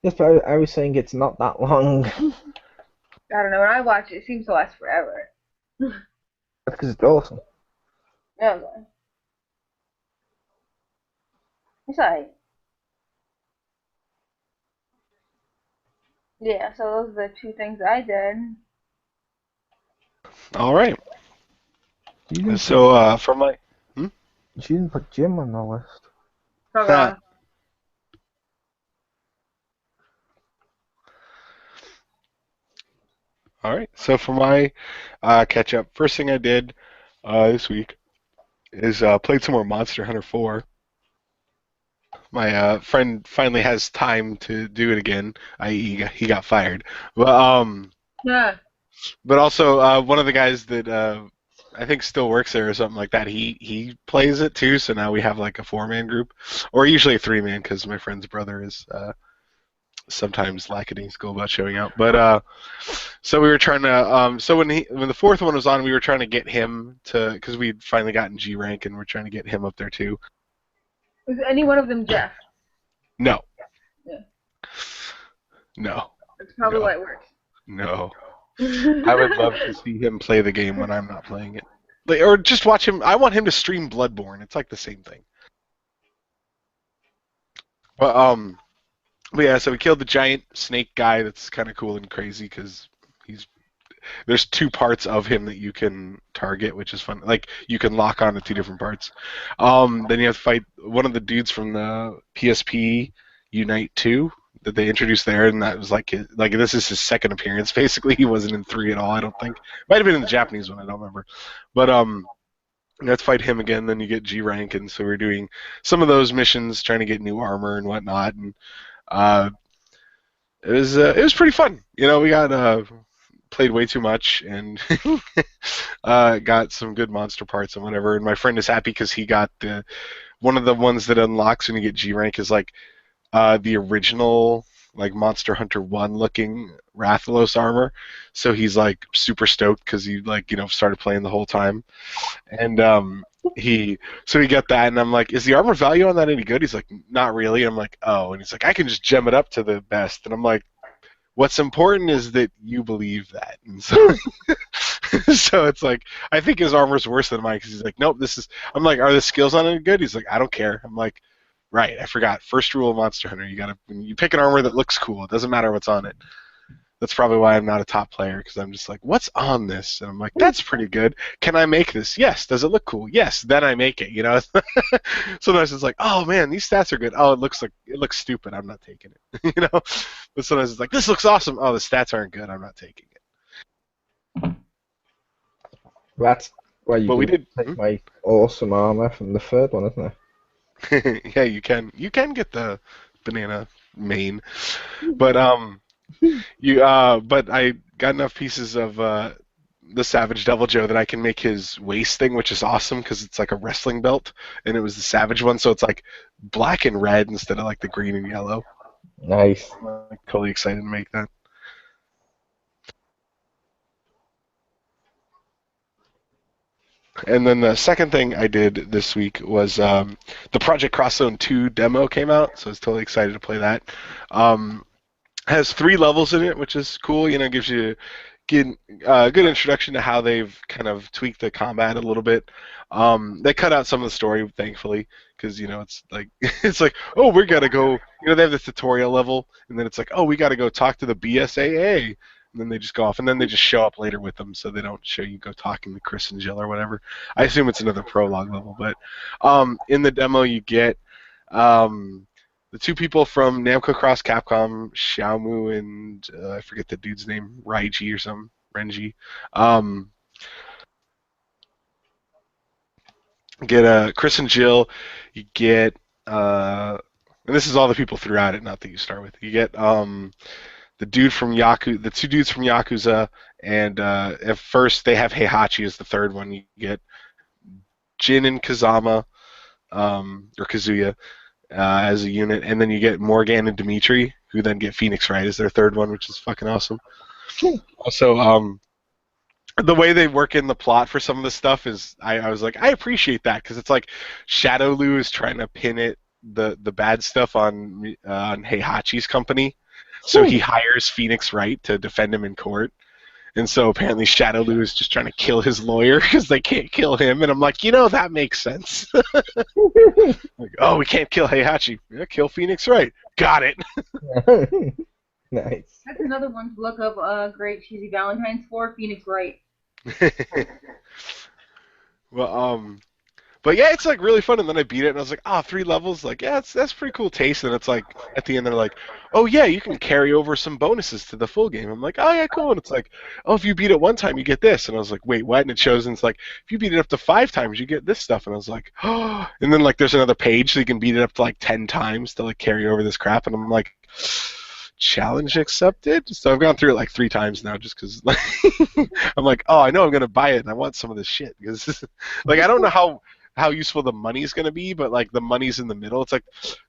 Yes, but I was saying it's not that long. I don't know. When I watch it, it seems to last forever. That's because it's awesome. Okay. It's alright. Yeah, so those are the two things I did. All right. You So for my didn't put Jim on the list. Okay. all right. So for my catch up, first thing I did this week is played some more Monster Hunter 4. My friend finally has time to do it again. I.e., he got fired. Yeah. But also one of the guys that I think still works there or something like that. He plays it too. So now we have like a 4-man group, or usually a 3-man because my friend's brother is sometimes lackadaisical about showing out. But so we were trying to. So when the fourth one was on, we were trying to get him to, because we'd finally gotten G rank and we're trying to get him up there too. Is any one of them Jeff? No. Yeah. No. That's probably No. why it works. No. I would love to see him play the game when I'm not playing it. Like, or just watch him. I want him to stream Bloodborne. It's like the same thing. But yeah, so we killed the giant snake guy. That's kind of cool and crazy because there's 2 parts of him that you can target, which is fun. Like you can lock on to 2 different parts. Then you have to fight one of the dudes from the PSP Unite 2 that they introduced there, and that was like this is his second appearance. Basically, he wasn't in 3 at all. I don't think. Might have been in the Japanese one. I don't remember. But you have to fight him again. Then you get G rank, and so we're doing some of those missions, trying to get new armor and whatnot, and it was pretty fun. You know, we got played way too much and got some good monster parts and whatever. And my friend is happy because he got one of the ones that unlocks when you get G rank is like the original like Monster Hunter 1 looking Rathalos armor. So he's like super stoked because he started playing the whole time. And he got that, and I'm like, is the armor value on that any good? He's like, not really. I'm like, oh. And he's like, I can just gem it up to the best. And I'm like, what's important is that you believe that. And so so it's like, I think his armor's worse than mine because he's like, nope, I'm like, are the skills on it good? He's like, I don't care. I'm like, right, I forgot. First rule of Monster Hunter, when you pick an armor that looks cool, it doesn't matter what's on it. That's probably why I'm not a top player, because I'm just like, what's on this? And I'm like, that's pretty good. Can I make this? Yes. Does it look cool? Yes. Then I make it, you know? Sometimes it's like, oh man, these stats are good. Oh, it looks stupid. I'm not taking it. You know? But sometimes it's like, this looks awesome. Oh, the stats aren't good. I'm not taking it. That's why you did take my awesome armor from the third one, isn't it? Yeah, you can get the banana mane. But but I got enough pieces of the Savage Devil Joe that I can make his waist thing, which is awesome because it's like a wrestling belt, and it was the Savage one, so it's like black and red instead of like the green and yellow. Nice. I'm like, totally excited to make that. And then the second thing I did this week was the Project Cross Zone 2 demo came out, so I was totally excited to play that. Has 3 levels in it, which is cool. You know, gives you get good introduction to how they've kind of tweaked the combat a little bit. They cut out some of the story, thankfully, because it's like it's like, oh, we gotta go. They have this tutorial level, and then it's like, oh, we gotta go talk to the BSAA, and then they just go off, and then they just show up later with them, so they don't show you go talking to Chris and Jill or whatever. I assume it's another prologue level, but in the demo you get the two people from Namco Cross Capcom, Xiaomu and I forget the dude's name, Raiji or something, Renji. Get Chris and Jill. You get, and this is all the people throughout it, not that you start with. You get the dude from the two dudes from Yakuza, and at first they have Heihachi as the third one. You get Jin and Kazama, or Kazuya, as a unit, and then you get Morgan and Dimitri, who then get Phoenix Wright as their third one, which is fucking awesome. Also, the way they work in the plot for some of the stuff is, I was like, I appreciate that, because it's like Shadowloo is trying to pin the bad stuff on Heihachi's company, so he hires Phoenix Wright to defend him in court. And so apparently Shadowloo is just trying to kill his lawyer because they can't kill him. And I'm like, that makes sense. Like, oh, we can't kill Heihachi. Yeah, kill Phoenix Wright. Got it. Nice. That's another one to look up. Great cheesy Valentine's for Phoenix Wright. Well, but yeah, it's like really fun. And then I beat it, and I was like, 3 levels. Like, yeah, that's pretty cool taste. And it's like at the end they're like, oh yeah, you can carry over some bonuses to the full game. I'm like, oh yeah, cool. And it's like, oh, if you beat it 1 time, you get this. And I was like, wait, what? And it shows, and it's like, if you beat it up to 5 times, you get this stuff. And I was like, oh. And then like there's another page, so you can beat it up to like 10 times to like carry over this crap. And I'm like, challenge accepted. So I've gone through it like 3 times now, just because like, I'm like, oh, I know I'm gonna buy it, and I want some of this shit, because like I don't know how useful the money's going to be, but like the money's in the middle. It's like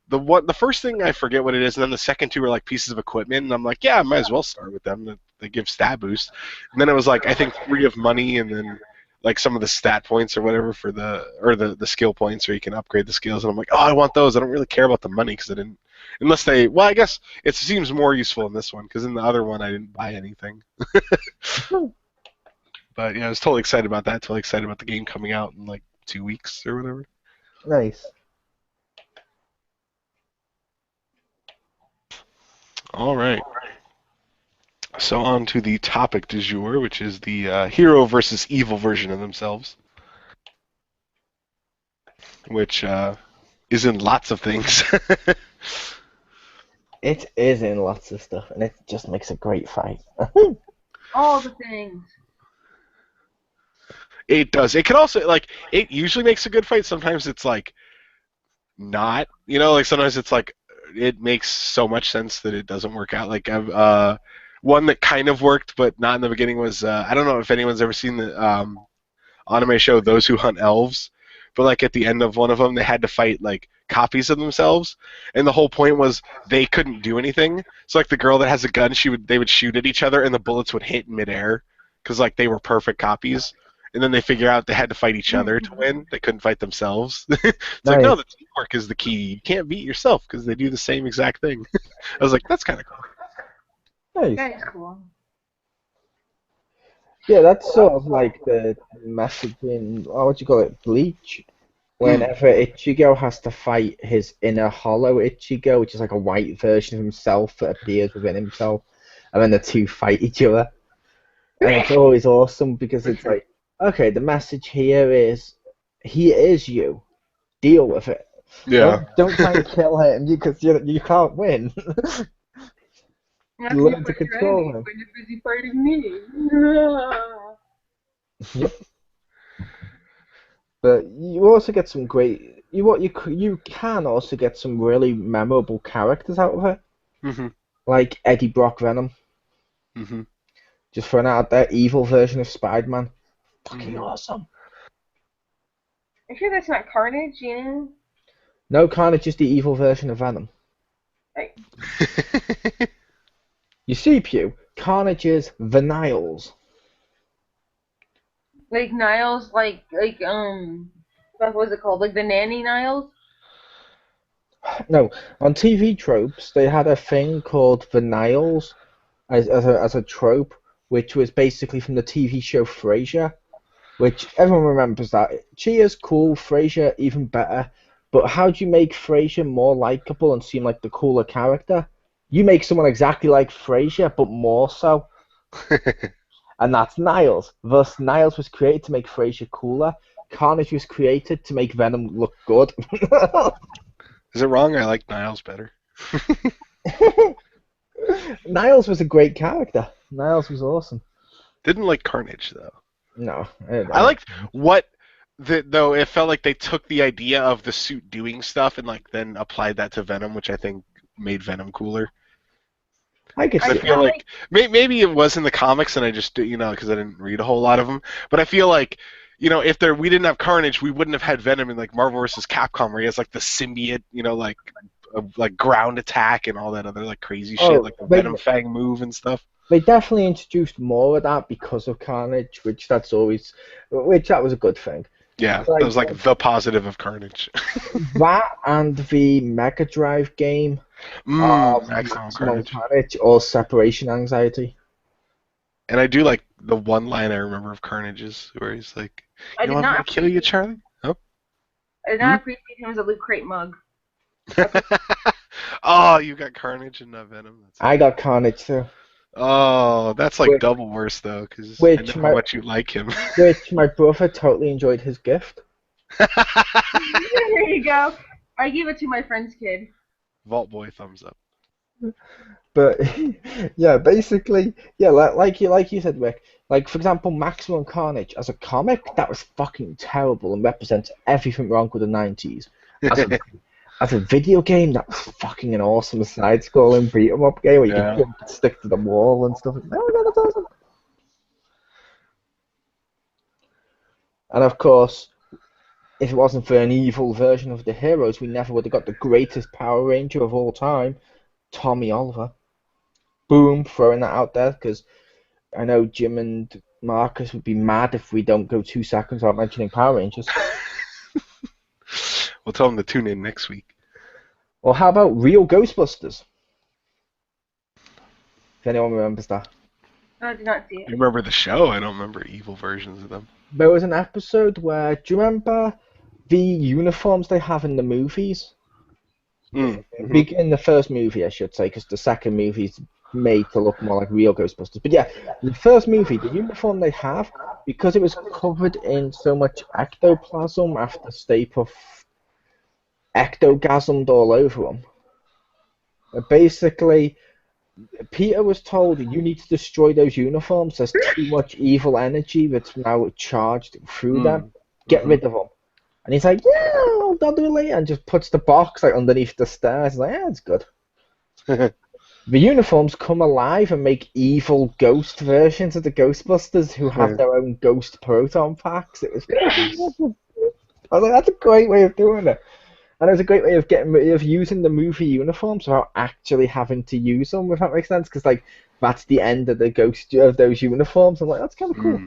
the first thing, I forget what it is, and then the second 2 are like pieces of equipment, and I'm like, yeah, I might as well start with them. They give stat boost. And then it was like, I think 3 of money, and then like some of the stat points or whatever for the skill points where you can upgrade the skills. And I'm like, oh, I want those. I don't really care about the money, because I didn't, unless they, well, I guess it seems more useful in this one, because in the other one I didn't buy anything. But yeah, I was totally excited about that. Totally excited about the game coming out in like 2 weeks or whatever. Nice. All right. So on to the topic du jour, which is the hero versus evil version of themselves, which is in lots of things. It is in lots of stuff, and it just makes a great fight. All the things. It does. It can also, like, it usually makes a good fight. Sometimes it's like not, like sometimes it's like it makes so much sense that it doesn't work out. Like one that kind of worked but not in the beginning was I don't know if anyone's ever seen the anime show Those Who Hunt Elves, but like at the end of one of them they had to fight like copies of themselves, and the whole point was they couldn't do anything. So like the girl that has a gun, they would shoot at each other and the bullets would hit in midair because like they were perfect copies. And then they figure out they had to fight each other to win. They couldn't fight themselves. It's like, no, the teamwork is the key. You can't beat yourself because they do the same exact thing. I was like, that's kind of cool. Nice. That is cool. Yeah, that's sort of like the message in, what do you call it, Bleach? Whenever Ichigo has to fight his inner hollow Ichigo, which is like a white version of himself that appears within himself, and then the two fight each other. And it's always awesome because it's like, okay, the message here is, he is you. Deal with it. Yeah. Don't try and kill him because you can't win. Learn to control him. When you're busy fighting me. Yep. But you also get some great. You can also get some really memorable characters out of it. Mm-hmm. Like Eddie Brock Venom. Mm-hmm. Just throwing out that evil version of Spider-Man. Fucking awesome. I'm sure that's not Carnage, No, Carnage is the evil version of Venom. Right. You see, Pew, Carnage is the Niles. Like Niles, like what was it called? Like the nanny Niles? No, on TV tropes, they had a thing called the Niles as a trope which was basically from the TV show Frasier, which everyone remembers that. Cheers, cool. Frasier, even better. But how do you make Frasier more likable and seem like the cooler character? You make someone exactly like Frasier, but more so. And that's Niles. Thus, Niles was created to make Frasier cooler. Carnage was created to make Venom look good. Is it wrong? I like Niles better. Niles was a great character. Niles was awesome. Didn't like Carnage though. No, I liked what though it felt like they took the idea of the suit doing stuff and like then applied that to Venom, which I think made Venom cooler. I could I see feel like maybe it was in the comics and I just because I didn't read a whole lot of them. But I feel like if we didn't have Carnage, we wouldn't have had Venom in like Marvel vs. Capcom, where he has like the symbiote, like ground attack and all that other like crazy shit, like the Venom Fang move and stuff. They definitely introduced more of that because of Carnage, which that was a good thing. Yeah, that was like the positive of Carnage. That and the Mega Drive game of Maximum Carnage or Separation Anxiety. And I do like the one line I remember of Carnage's where he's like, "You want me to kill you, Charlie?" Oh. I did not appreciate him as a Loot Crate mug. Oh, you got Carnage and not Venom. I got Carnage too. Oh, that's like double worse though, because I know how much you like him. Which my brother totally enjoyed his gift. There you go. I gave it to my friend's kid. Vault Boy thumbs up. But yeah, basically, yeah, like you said, Rick. Like for example, Maximum Carnage as a comic, that was fucking terrible and represents everything wrong with the '90s. As a video game, that was fucking an awesome side-scrolling beat-em-up game where you can jump and stick to the wall and stuff. Oh my god, that's awesome! And of course, if it wasn't for an evil version of the heroes, we never would have got the greatest Power Ranger of all time, Tommy Oliver. Boom, throwing that out there, because I know Jim and Marcus would be mad if we don't go 2 seconds without mentioning Power Rangers. We'll tell them to tune in next week. Or how about real Ghostbusters? If anyone remembers that. I did not see it. You remember the show? I don't remember evil versions of them. There was an episode where, do you remember the uniforms they have in the movies? Mm-hmm. In the first movie, I should say, because the second movie's made to look more like real Ghostbusters. But yeah, in the first movie, the uniform they have, because it was covered in so much ectoplasm after Stay Puft ectogasmed all over them. Basically, Peter was told, you need to destroy those uniforms. There's too much evil energy that's now charged through them. Get rid of them. And he's like, yeah, I'll do it later. And just puts the box like underneath the stairs. He's like, yeah, it's good. The uniforms come alive and make evil ghost versions of the Ghostbusters who have their own ghost proton packs. It was I was like, that's a great way of doing it. And it was a great way of getting rid of using the movie uniforms without actually having to use them, if that makes sense. Because like that's the end of the ghost of those uniforms. I'm like, that's kind of cool.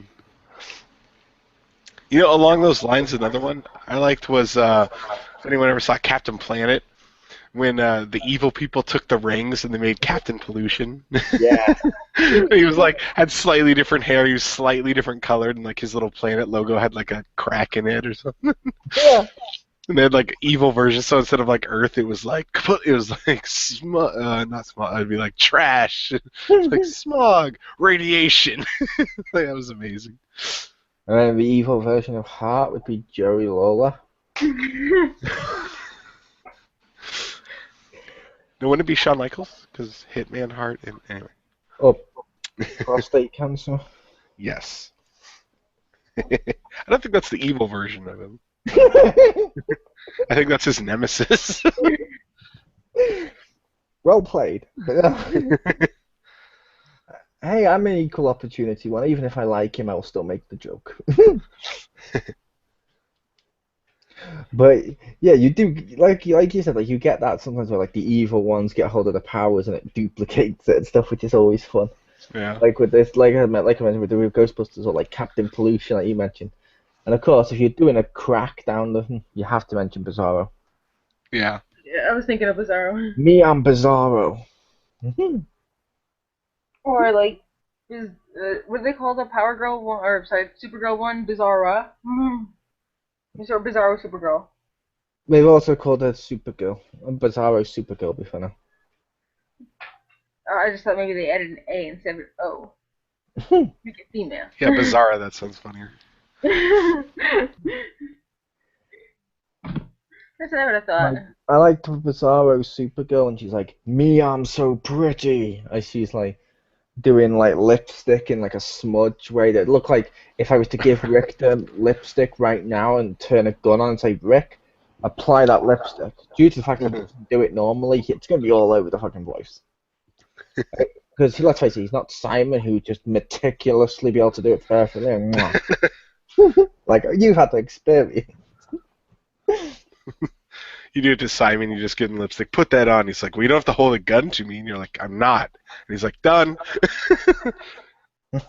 Along those lines, another one I liked was if anyone ever saw Captain Planet, when the evil people took the rings and they made Captain Pollution. Yeah. He was like had slightly different hair. He was slightly different colored, and like his little planet logo had like a crack in it or something. Yeah. And they had like evil versions, so instead of like Earth, it was like smog, not smog. It'd be like trash, like smog, radiation. Like, that was amazing. And then the evil version of Heart would be Joey Lawler. No, wouldn't it be Shawn Michaels? Because Hitman Heart and anyway. Oh, prostate cancer. Yes. I don't think that's the evil version of him. I think that's his nemesis. Well played. Hey, I'm an equal opportunity one. Even if I like him, I'll still make the joke. But yeah, you do like you said, like you get that sometimes where like the evil ones get hold of the powers and it duplicates it and stuff, which is always fun. Yeah. Like with this, like I mentioned with the Ghostbusters or like Captain Pollution, like you mentioned. And of course, if you're doing a crackdown of them, you have to mention Bizarro. Yeah. Yeah, I was thinking of Bizarro. Me, I'm Bizarro. Or like is what do they call the Power Girl one, or sorry, Supergirl one, Bizarra? Or Bizarro Supergirl. They've also called her Supergirl. Bizarro Supergirl before now. I just thought maybe they added an A instead of an O. Make it female. Yeah, Bizarra, that sounds funnier. That's what I would have thought. I liked Bizarro Supergirl, and she's like, "Me, I'm so pretty." And she's like doing like lipstick in like a smudge way that looked like if I was to give Rick the lipstick right now and turn a gun on and say, "Rick, apply that lipstick." Due to the fact that he doesn't do it normally, it's gonna be all over the fucking place. Because let's face it, he's not Simon who just meticulously be able to do it perfectly. Like you've had to experience. You do it to Simon, you just give him lipstick, put that on. He's like, well, you don't have to hold a gun to me. And you're like, I'm not. And he's like, done.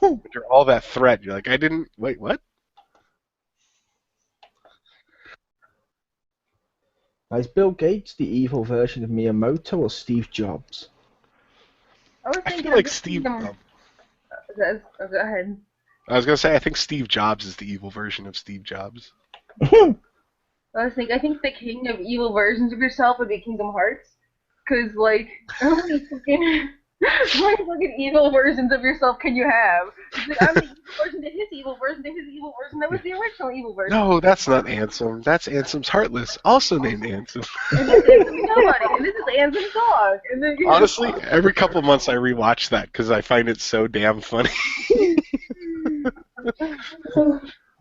You're all that threat. You're like, I didn't. Wait, what? Is Bill Gates the evil version of Miyamoto or Steve Jobs? I feel like Steve. Go ahead. I was gonna say, I think Steve Jobs is the evil version of Steve Jobs. I think the king of evil versions of yourself would be Kingdom Hearts, because like how many fucking evil versions of yourself can you have? Like, I'm the evil version to his evil version to his evil version. That was the original evil version. No, that's not Ansem. That's Ansem's Heartless, also named Ansem. And this is nobody. And this is Ansem's dog. And then, Honestly, every couple months I rewatch that because I find it so damn funny.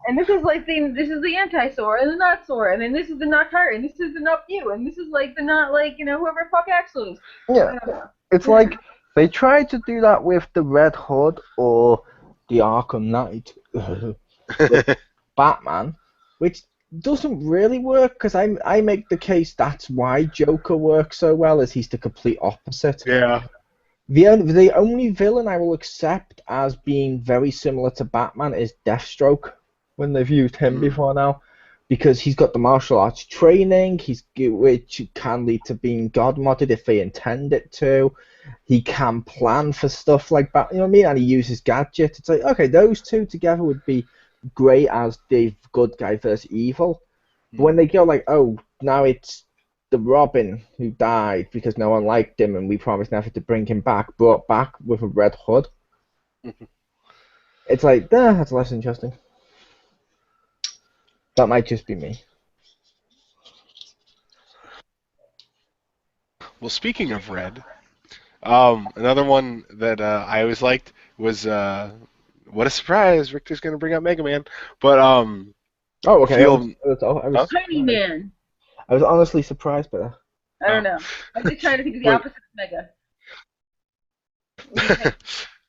And this is like the anti-Sora and the not Sora, and then this is the not Kyrie, and this is the not you, and this is like the not like whoever fuck Axel is. Yeah, it's like they tried to do that with the Red Hood or the Arkham Knight, Batman, which doesn't really work because I make the case that's why Joker works so well, is he's the complete opposite. Yeah. The only villain I will accept as being very similar to Batman is Deathstroke, when they've used him before now, because he's got the martial arts training, which can lead to being god-modded if they intend it to. He can plan for stuff like that, you know what I mean? And he uses gadgets. It's like, okay, those two together would be great as the good guy versus evil. But when they go like, oh, now it's the Robin who died because no one liked him and we promised never to bring him back, brought back with a red hood. It's like, that's less interesting. That might just be me. Well, speaking of red, another one that I always liked was what a surprise! Richter's gonna bring up Mega Man, but oh, okay. I was Tiny Man. I was honestly surprised by that. I don't know. I'm just trying to think of the opposite of Mega.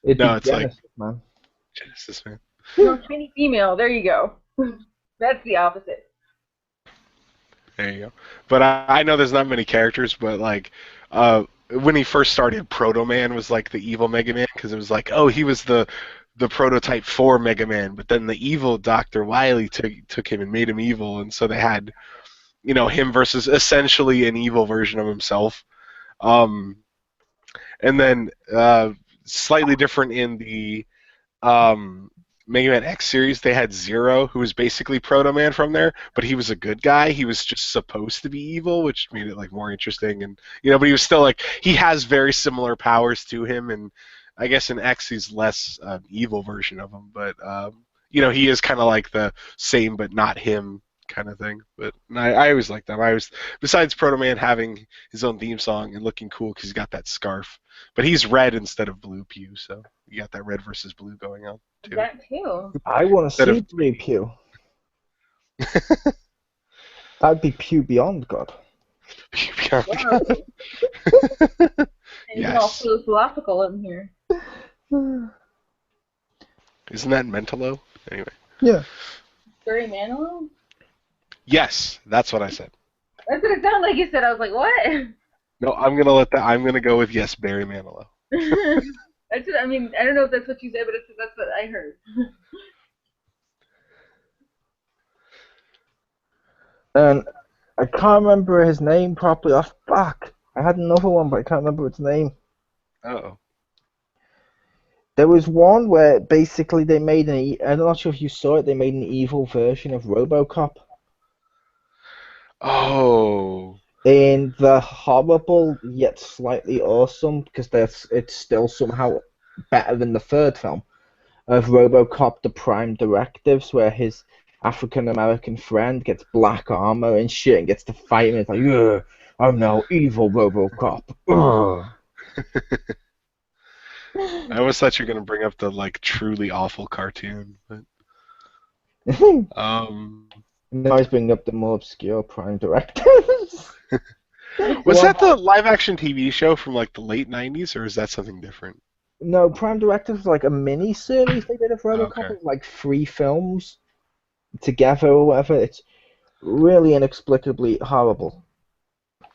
It's Genesis, like man. Genesis Man. No, tiny female. There you go. That's the opposite. There you go. But I know there's not many characters, but like when he first started, Proto Man was like the evil Mega Man because it was like, oh, he was the prototype for Mega Man, but then the evil Dr. Wily took him and made him evil, and so they had, him versus essentially an evil version of himself. And then slightly different in the Mega Man X series, they had Zero, who was basically Proto Man from there, but he was a good guy. He was just supposed to be evil, which made it like more interesting, and but he was still like, he has very similar powers to him, and I guess in X he's less evil version of him, but he is kind of like the same but not him kind of thing. But I always liked them. Besides Proto Man having his own theme song and looking cool because he's got that scarf, but he's red instead of blue Pew, so you got that red versus blue going on too. That too. I want to see blue Pew. That'd be Pew Beyond God. Pew Beyond God. And yes. It's all philosophical in here. Isn't that Mentalo? Anyway. Yeah. Barry Manilow? Yes, that's what I said. That's what it sounded like you said. I was like, what? No, I'm gonna go with yes, Barry Manilow. I don't know if that's what you said, but that's what I heard. And I can't remember his name properly. Oh, fuck. I had another one, but I can't remember its name. Uh-oh. There was one where basically they made I'm not sure if you saw it. They made an evil version of RoboCop. Oh. In the horrible yet slightly awesome, because it's still somehow better than the third film of RoboCop: The Prime Directives, where his African American friend gets black armor and shit and gets to fight him. And it's like, ugh, I'm now evil RoboCop. Ugh. I always thought you were gonna bring up the like truly awful cartoon, but Now he's bringing up the more obscure Prime Directives. was that the live action TV show from like the late 90s, or is that something different? No, Prime Directives was like a mini series they did of RoboCop, Okay. of like 3 films together or whatever. It's really inexplicably horrible.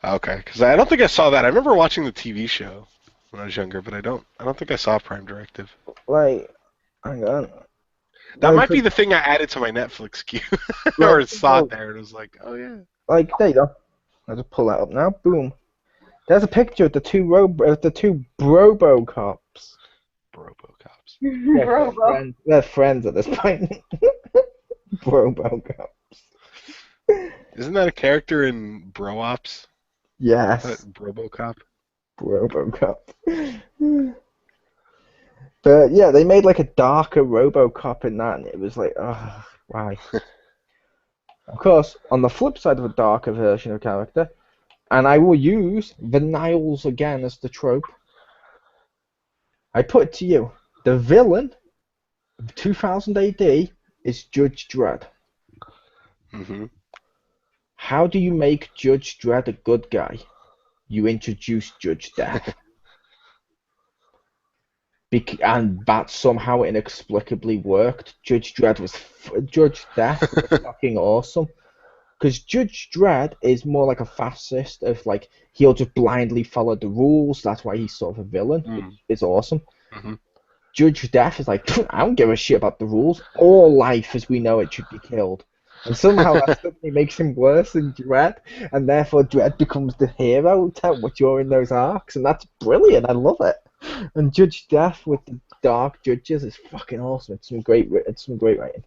Okay, because I don't think I saw that. I remember watching the TV show when I was younger, but I don't think I saw Prime Directive. Like, hang on. That Like, might be the thing I added to my Netflix queue, Like, or saw it there and was like, oh yeah. Like, there you go. I'll just pull that up now. Boom. There's a picture of the two Brobocops. Robocops. They're friends at this point. Brobocops. Isn't that a character in Bro Ops? Yes. Robocop. Robocop. But yeah, they made like a darker Robocop in that, and it was like, oh, why? Of course, on the flip side of a darker version of character, and I will use the Niles again as the trope. I put it to you: the villain of 2000 AD is Judge Dredd. Mm-hmm. How do you make Judge Dredd a good guy? You introduce Judge Death. And that somehow inexplicably worked. Judge Death was fucking awesome. Because Judge Dredd is more like a fascist of like he'll just blindly follow the rules. That's why he's sort of a villain, which is awesome. Mm-hmm. Judge Death is like, I don't give a shit about the rules. All life as we know it should be killed. And somehow that suddenly makes him worse than Dredd, and therefore Dredd becomes the hero during those arcs, and that's brilliant. I love it. And Judge Death with the dark judges is fucking awesome. It's some great writing.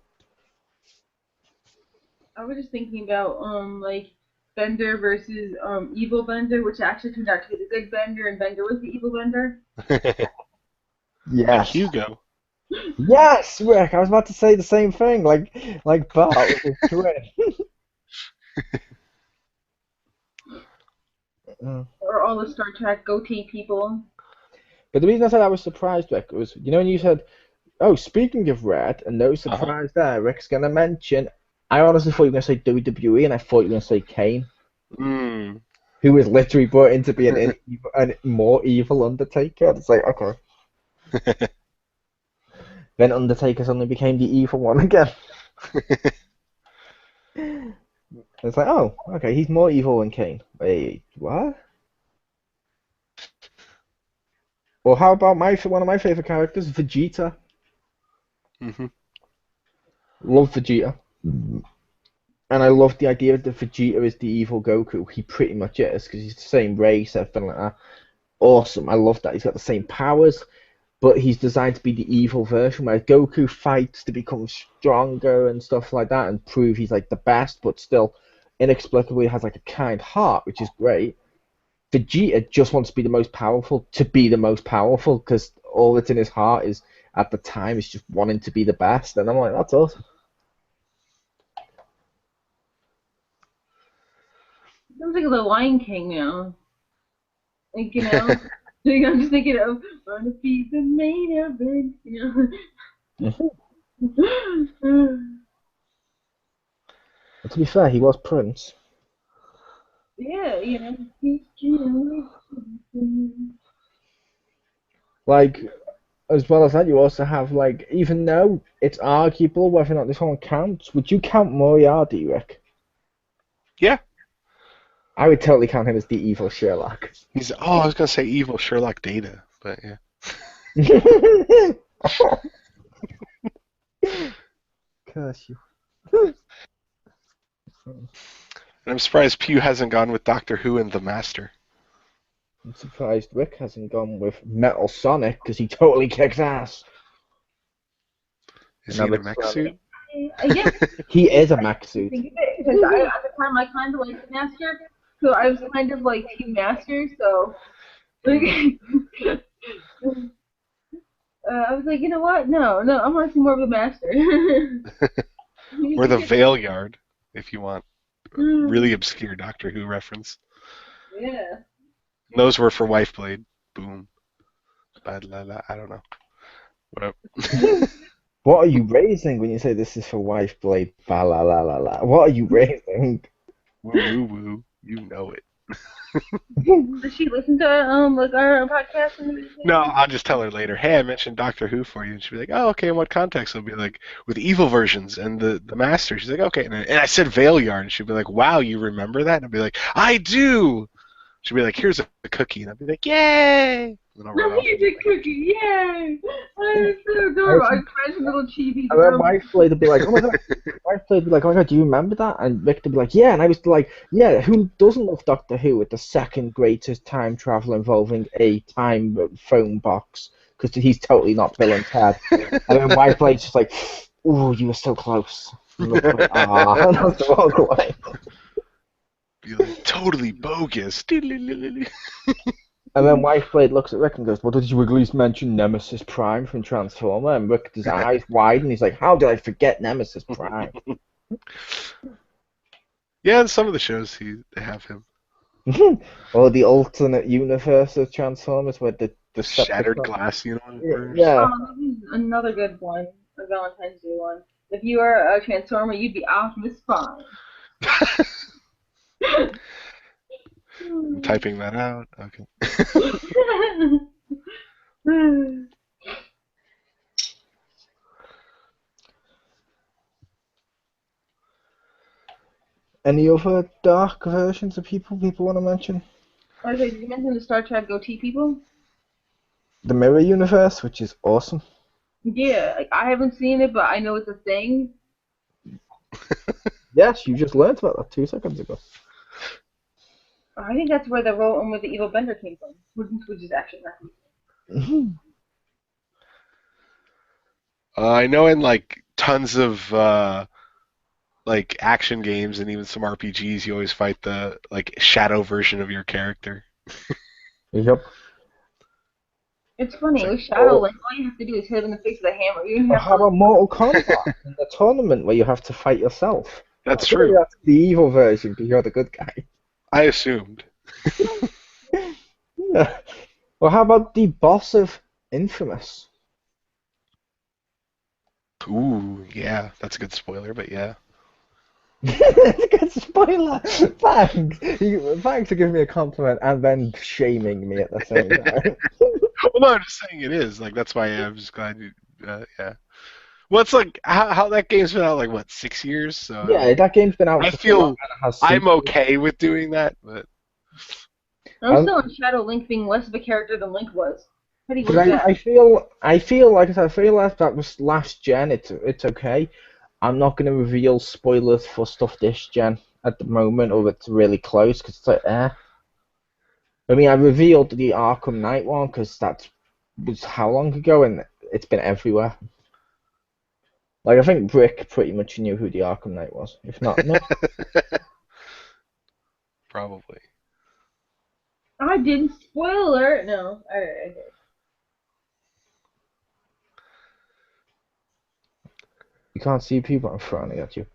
I was just thinking about like Bender versus evil Bender, which actually turned out to be the good Bender, and Bender was the evil Bender. Yes. Like Hugo. Yes, Rick. I was about to say the same thing. Like Bart with his twin. Or all the Star Trek goatee people. But the reason I said I was surprised, Rick, was when you said, "Oh, speaking of Red," and no surprise there, Rick's gonna mention. I honestly thought you were gonna say WWE, and I thought you were gonna say Kane, who was literally brought in to be a more evil Undertaker. It's like, okay. Then Undertaker suddenly became the evil one again. It's like, oh, okay, he's more evil than Kane. Wait, what? Or how about one of my favorite characters, Vegeta? Mm-hmm. Love Vegeta. And I love the idea that Vegeta is the evil Goku. He pretty much is, because he's the same race, everything like that. Awesome, I love that. He's got the same powers, but he's designed to be the evil version, where Goku fights to become stronger and stuff like that, and prove he's like the best, but still inexplicably has like a kind heart, which is great. Vegeta just wants to be the most powerful, because all that's in his heart is, at the time, is just wanting to be the best, and I'm like, that's awesome. Sounds like the Lion King now. Like, you know, I'm just thinking of wanna be the main event, you know. But to be fair, he was Prince. Yeah, you know. Like, as well as that, you also have, like, even though it's arguable whether or not this one counts, would you count Moriarty, Rick? Yeah. I would totally count him as the evil Sherlock. I was gonna say evil Sherlock Data, but yeah. Curse you. And I'm surprised Pew hasn't gone with Doctor Who and the Master. I'm surprised Rick hasn't gone with Metal Sonic because he totally kicks ass. Is he in a mech suit? Yeah. He is a mech suit. Think of it, because at the time I kind of liked Master, so I was kind of like Team Master, so like, I was like, you know what? No, I'm watching more of the Master. Or the Veil Yard, if you want. Really obscure Doctor Who reference. Yeah. Those were for Wife Blade. Boom. I don't know. What up? What are you raising when you say this is for Wife Blade? Ba la la la la. What are you raising? Woo woo woo. You know it. Does she listen to like our podcast? No, I'll just tell her later. Hey, I mentioned Doctor Who for you, and she'll be like, "Oh, okay. In what context?" I'll be like, "With evil versions and the Master." She's like, "Okay." And I said Veil Yard, and she'll be like, "Wow, you remember that?" And I'll be like, "I do." She'll be like, "Here's a cookie," and I'll be like, "Yay!" And I'll run off. Here's a cookie, yay! I'm so adorable. I'm trying little chibi. And then Wife Blade would be like, "Oh my god." Wife Blade would be like, "Oh my god, do you remember that?" And Rick would be like, "Yeah." And I was like, "Yeah, who doesn't love Doctor Who with the second greatest time travel involving a time phone box? Because he's totally not Bill and Ted." And then Wife Blade's just like, "Ooh, you were so close." And Rick's like, "Ah, that's the wrong way." Be like, totally bogus. And then Wife Blade looks at Rick and goes, "Well, did you at least mention Nemesis Prime from Transformer?" And Rick, his eyes wide, and he's like, "How did I forget Nemesis Prime?" Yeah, in some of the shows they have him. Or the alternate universe of Transformers where the Shattered glass universe. Yeah. This is another good one, a Valentine's Day one. If you were a Transformer, you'd be Optimus Prime. I'm typing that out. Okay. Any other dark versions of people want to mention? Okay, did you mention the Star Trek goatee people? The Mirror Universe, which is awesome. Yeah, like, I haven't seen it, but I know it's a thing. Yes, you just learned about that 2 seconds ago. I think that's where the role with the evil bender came from, which is actually not. I know in like tons of like action games and even some RPGs, you always fight the like shadow version of your character. Yep. It's funny, with Shadow Link, all you have to do is hit him in the face with a hammer. You don't have How about Mortal Kombat in the tournament where you have to fight yourself? That's true. That's the evil version because you're the good guy. I assumed. Yeah. Well, how about the boss of Infamous? Ooh, yeah, that's a good spoiler, but yeah. That's a good spoiler. Thanks. Thanks for giving me a compliment and then shaming me at the same time. Well, no, I'm just saying it is. Like that's why I'm just glad you. Yeah. Well, it's like how that game's been out like what 6 years. So Yeah, that game's been out. I for feel long and it has I'm okay with doing that, but I'm still on Shadow Link being less of a character than Link was. How do you But like that? I feel like I feel like that was last gen. It's okay. I'm not going to reveal spoilers for stuff this gen at the moment, or it's really close because it's like I mean, I revealed the Arkham Knight one because that was how long ago, and it's been everywhere. Like I think Brick pretty much knew who the Arkham Knight was. If not, no. probably. I didn't spoiler. No, I did. You can't see people. I'm frowning at you.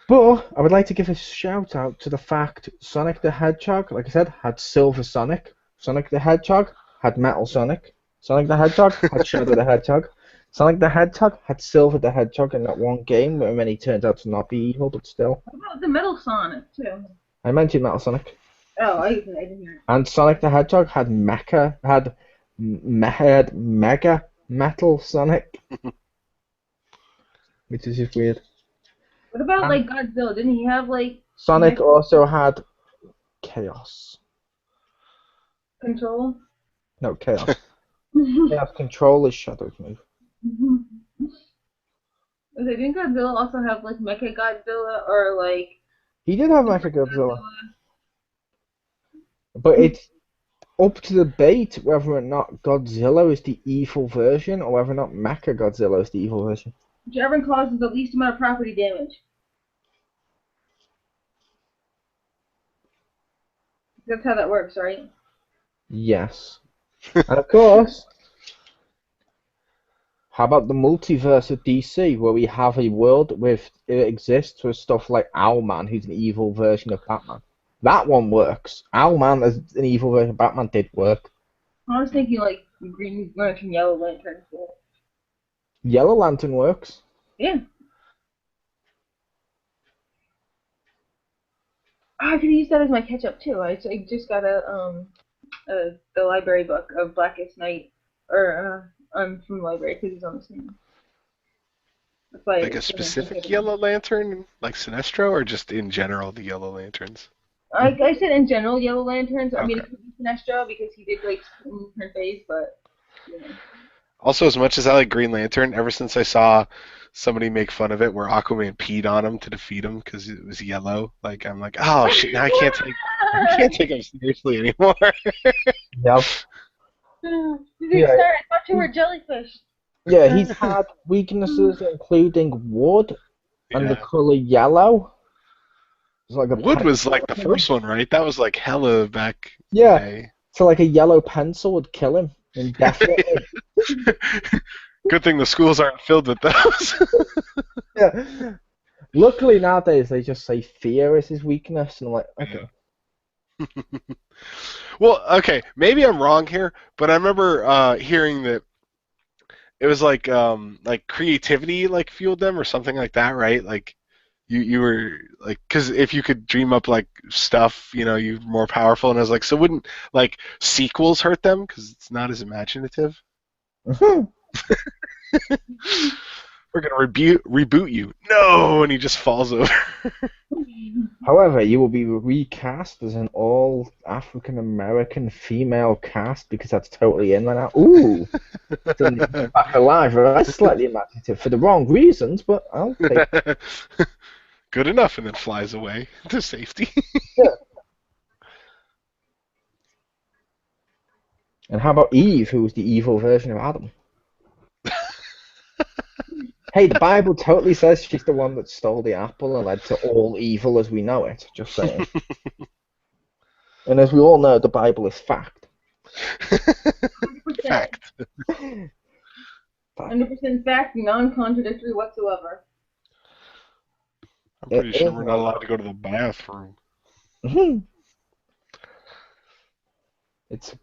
But I would like to give a shout out to the fact Sonic the Hedgehog, like I said, had Silver Sonic. Sonic the Hedgehog had Metal Sonic. Sonic the Hedgehog had Shadow the Hedgehog. Sonic the Hedgehog had Silver the Hedgehog in that one game, and then he turned out to not be evil, but still. What about the Metal Sonic too? I mentioned Metal Sonic. Oh, I didn't hear it. And Sonic the Hedgehog had Mega Metal Sonic. Which is just weird. What about like Godzilla? Didn't he have like Sonic also had Chaos. control? No, Chaos. Chaos Control is Shadow's move. Okay, didn't Godzilla also have like Mecha Godzilla or like He did have Mechagodzilla. But But it's up to debate whether or not Godzilla is the evil version or whether or not Mechagodzilla is the evil version. Whichever causes the least amount of property damage. That's how that works, right? Yes. And of course, how about the multiverse of DC, where we have a world with it exists with stuff like Owlman, who's an evil version of Batman. That one works. Owlman as an evil version of Batman did work. I was thinking like Green Lantern, Yellow Lantern. Yellow Lantern works. Yeah. Oh, I could use that as my catch-up too. I just got the library book of Blackest Night, or I'm from the library because it's on the screen. That's why Like a specific Yellow Lantern, like Sinestro, or just in general the Yellow Lanterns? I said in general Yellow Lanterns. I mean, Okay. it could be Sinestro because he did like different phase, but you know. Also, as much as I like Green Lantern, ever since I saw somebody make fun of it where Aquaman peed on him to defeat him because it was yellow, like I'm like, oh shit, now I can't take him seriously anymore. Yep. Sorry, I thought you were jellyfish. Yeah, he's had weaknesses including wood and the Yeah. color yellow. It's like a Wood was like the first one, right? That was like hella back in Yeah. the day. So like a yellow pencil would kill him indefinitely. Good thing the schools aren't filled with those. Yeah. Luckily nowadays they just say fear is his weakness, and I'm like, okay. Well, okay, maybe I'm wrong here, but I remember hearing that it was like creativity like fueled them or something like that, right? Like you were like, because if you could dream up like stuff, you know, you're more powerful. And I was like, so wouldn't like sequels hurt them because it's not as imaginative? We're gonna reboot you. No, and he just falls over. However, you will be recast as an all African American female cast because that's totally in right now. Ooh, back alive. That's slightly imaginative for the wrong reasons, but I'll take it. Good enough, and then flies away to safety. Yeah. And how about Eve, who was the evil version of Adam? Hey, the Bible totally says she's the one that stole the apple and led to all evil as we know it. Just saying. And as we all know, the Bible is fact. Fact. 100% fact, non-contradictory whatsoever. I'm pretty sure we're not allowed to go to the bathroom. It's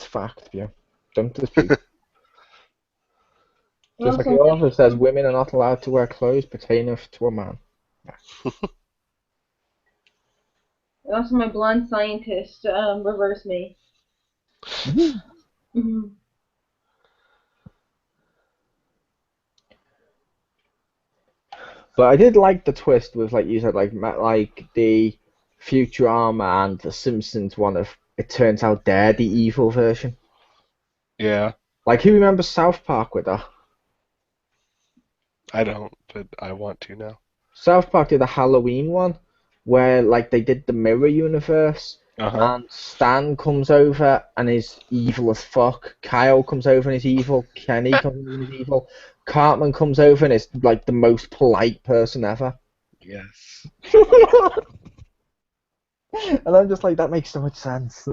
fact, yeah. Don't dispute. Just like the author says, women are not allowed to wear clothes pertaining to a man. And also, my blonde scientist reversed me. Mm-hmm. But I did like the twist with, like you said, like the Futurama and the Simpsons one of it turns out they're the evil version. Yeah, Like, who remembers South Park with her? I don't, but I want to now. South Park did a Halloween one where, like, they did the mirror universe, and Stan comes over and is evil as fuck. Kyle comes over and is evil. Kenny comes over and is evil. Cartman comes over and is, like, the most polite person ever. Yes. And I'm just like, that makes so much sense.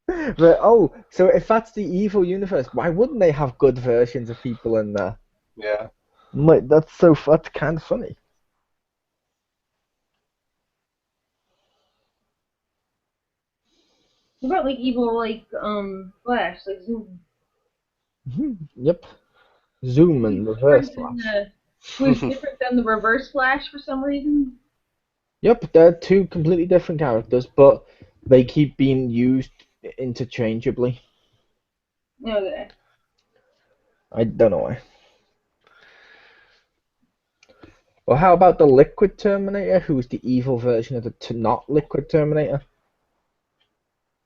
But, oh, so if that's the evil universe, why wouldn't they have good versions of people in there? Yeah. Like, that's kind of funny. What about like evil like Flash, like Zoom? Yep. Zoom and reverse flash. Who's different than the reverse Flash for some reason? Yep, they're two completely different characters, but they keep being used interchangeably. Okay. I don't know why. Well, how about the Liquid Terminator, who's the evil version of the not Liquid Terminator?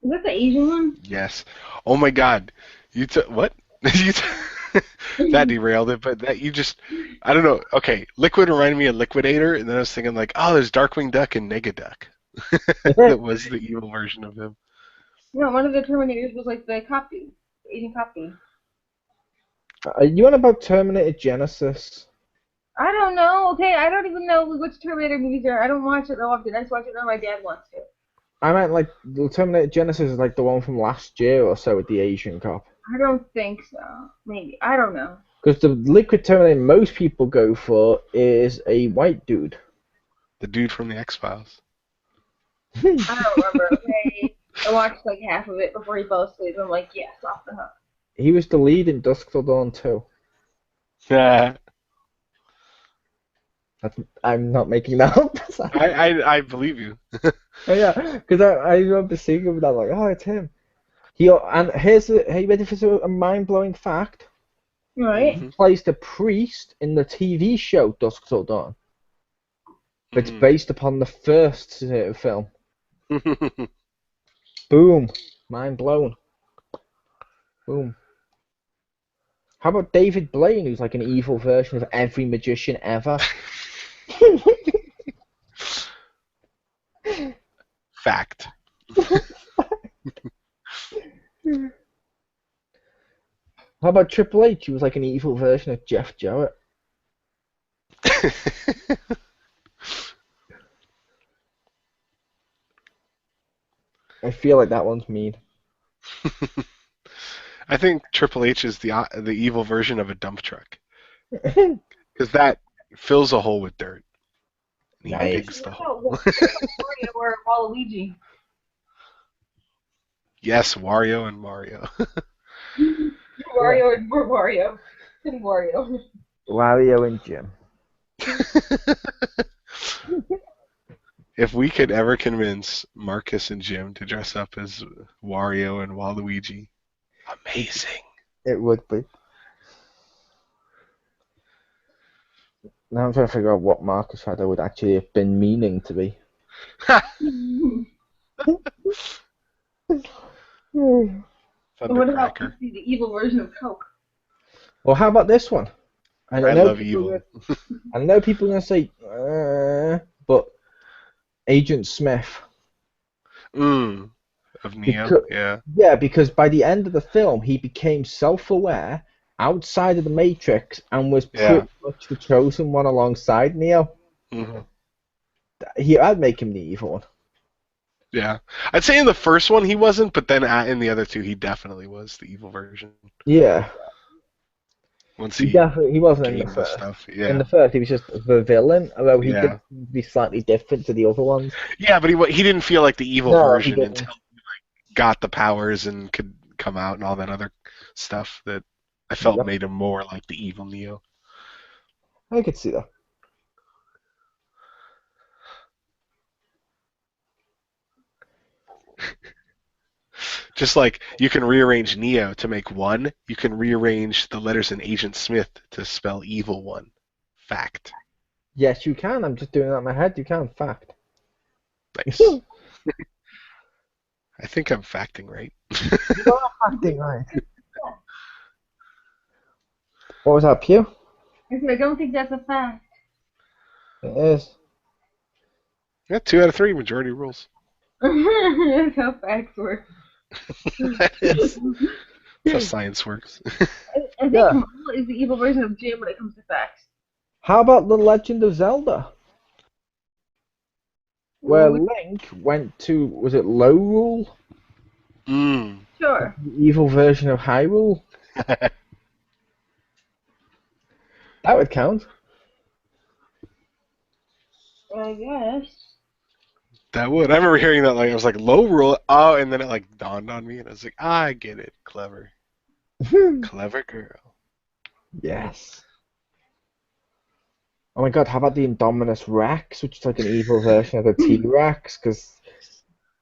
Is that the Asian one? Yes. Oh my God. What? That derailed it, but that I don't know. Okay, Liquid reminded me of Liquidator, and then I was thinking like, oh, there's Darkwing Duck and Negaduck. That was the evil version of him. No, one of the Terminators was like the cop dude, the Asian cop dude. Are you on about Terminator Genesis? I don't know. Okay, I don't even know which Terminator movies there are. I don't watch it that often. I just watch it when my dad wants to. I meant like the Terminator Genesis is like the one from last year or so with the Asian cop. I don't think so. Maybe. I don't know. Because the liquid Terminator most people go for is a white dude. The dude from the X-Files. I don't remember. Okay, I watched like half of it before he fell asleep. I'm like, yes, off the hook. He was the lead in Dusk Till Dawn too. Yeah. I'm not making that up. I believe you. Oh, yeah, because I remember seeing him and I'm like, oh, it's him. And are you ready for a mind-blowing fact? Right? He plays the priest in the TV show Dusk Till Dawn. It's based upon the first film. Boom. Mind blown. Boom. How about David Blaine, who's like an evil version of every magician ever? Fact. How about Triple H, who was like an evil version of Jeff Jarrett? I feel like that one's mean. I think Triple H is the evil version of a dump truck. Because that fills a hole with dirt. He Nice. digs the hole. Wario or Waluigi. Yes, Wario and Mario. Wario and Wario. And Wario. Wario and Jim. If we could ever convince Marcus and Jim to dress up as Wario and Waluigi, amazing. It would be. Now I'm trying to figure out what Marcus Shadow would actually have been meaning to be. What about the evil version of Coke? Well, how about this one? I love evil. I know people are going to say, but Agent Smith. Of Neo, yeah. Yeah, because by the end of the film, he became self-aware, outside of the Matrix, and was pretty much the chosen one alongside Neo. I'd make him the evil one. Yeah. I'd say in the first one he wasn't, but then in the other two he definitely was the evil version. Yeah. Once he wasn't in the first. Stuff. Yeah. In the first, he was just the villain, although he did be slightly different to the other ones. Yeah, but he didn't feel like the evil version until he got the powers and could come out and all that other stuff that I felt made him more like the evil Neo. I could see that. Just like you can rearrange Neo to make one, you can rearrange the letters in Agent Smith to spell evil one. Fact. Yes, you can. I'm just doing that in my head. You can. Fact. Nice. I think I'm facting right. You are facting right. What was that, Pew? I don't think that's a fact. It is. Yeah, 2 out of 3 majority rules. That's how facts work. That's how science works. I think Marvel is the evil version of Jim when it comes to facts. How about The Legend of Zelda? Where Link went to, was it Lorule? Sure. The evil version of Hyrule? That would count. I guess. That would. I remember hearing that, like, I was like, low rule, oh, and then it, like, dawned on me, and I was like, I get it. Clever. Clever girl. Yes. Oh my god, how about the Indominus Rex, which is like an evil version of the T-Rex, because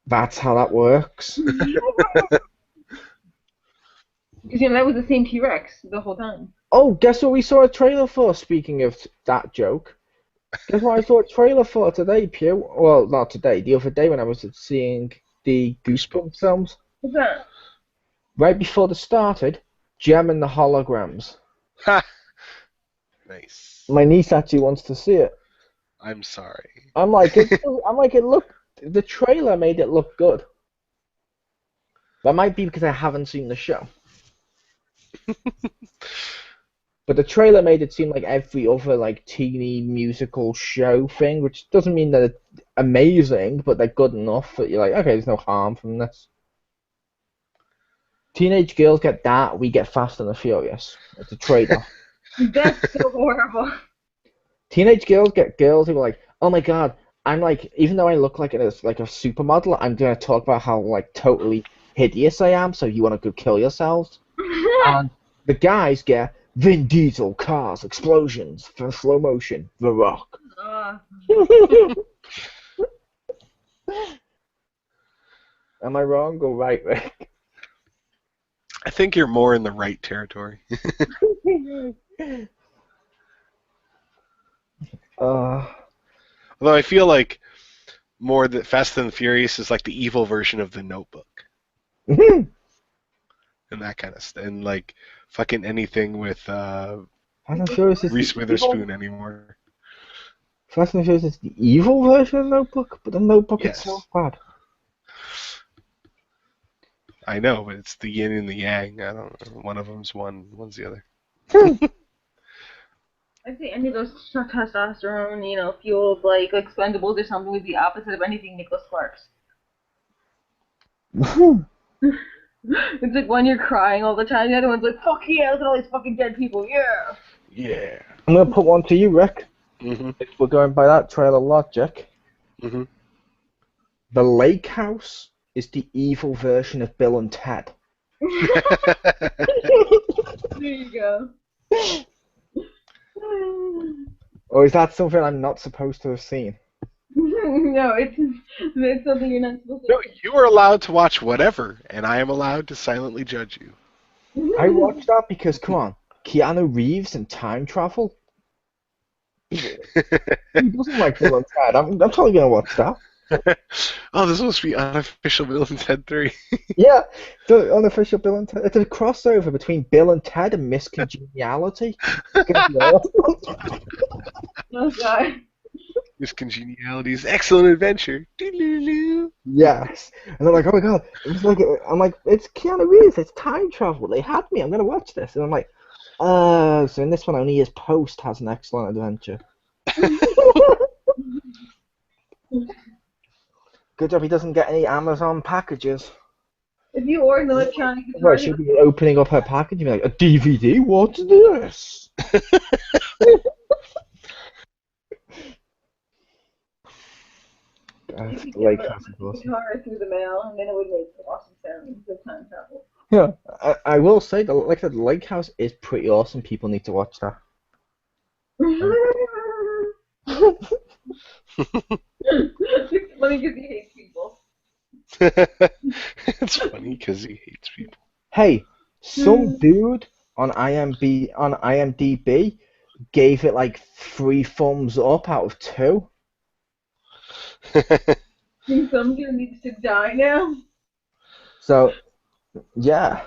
that's how that works. Because, you know, that was the same T-Rex the whole time. Oh, guess what we saw a trailer for, speaking of that joke? Guess what I saw a trailer for today, Pew? Well, not today, the other day when I was seeing the Goosebumps films. What's that? Right before they started, Gem and the Holograms. Ha! Nice. My niece actually wants to see it. I'm sorry. I'm like, it looked, the trailer made it look good. That might be because I haven't seen the show. But the trailer made it seem like every other like teeny musical show thing, which doesn't mean that it's amazing, but they're good enough that you're like, okay, there's no harm from this. Teenage girls get that, we get Fast and the Furious. It's a trade-off. That's so horrible. Teenage girls get girls who are like, oh my god, I'm like, even though I look like a supermodel, I'm gonna talk about how like totally hideous I am, so you wanna go kill yourselves. And the guys get Vin Diesel, cars, explosions, slow motion, The Rock. Am I wrong or right, Rick? I think you're more in the right territory. Although I feel like more that Fast and the Furious is like the evil version of The Notebook. And that kind of stuff. And like fucking anything with Fast and Furious is Reese Witherspoon anymore. Fast and Furious is the evil version of Notebook, but the Notebook is so bad. I know, but it's the yin and the yang. I don't know. One of them's one, one's the other. I'd say any of those testosterone, fueled like Expendables or something would be opposite of anything Nicholas Sparks. It's like one you're crying all the time, the other one's like, fuck yeah, look at all these fucking dead people, yeah. Yeah. I'm gonna put one to you, Rick. Mm-hmm. If we're going by that trailer logic, Mm-hmm. the Lake House is the evil version of Bill and Ted. There you go. Or is that something I'm not supposed to have seen? No, it's something you're not supposed to. No, you are allowed to watch whatever, and I am allowed to silently judge you. I watched that because, come on, Keanu Reeves and time travel? He doesn't like Bill and Ted. I'm totally going to watch that. Oh, this must be unofficial Bill and Ted 3. Yeah, the unofficial Bill and Ted. It's a crossover between Bill and Ted and Miss Congeniality. Oh, God. Miss Congeniality's excellent adventure. Yes. And I'm like, oh my god. I'm like, it's Keanu Reeves, it's time travel. They had me, I'm going to watch this. And I'm like, oh, so in this one only his post has an excellent adventure. Good job he doesn't get any Amazon packages. If you order an electronic guitar, Well, she'll be opening up her package and be like, a DVD? What's this? you could Lake get House, of a course. guitar through the mail, and then it would make awesome sounds of time travel. Yeah, I will say that, like I said, Lake House is pretty awesome. People need to watch that. It's funny because he hates people. It's funny because he hates people. Hey, some dude on IMDb gave it like 3 thumbs up out of 2. Think some dude needs to die now? So, yeah.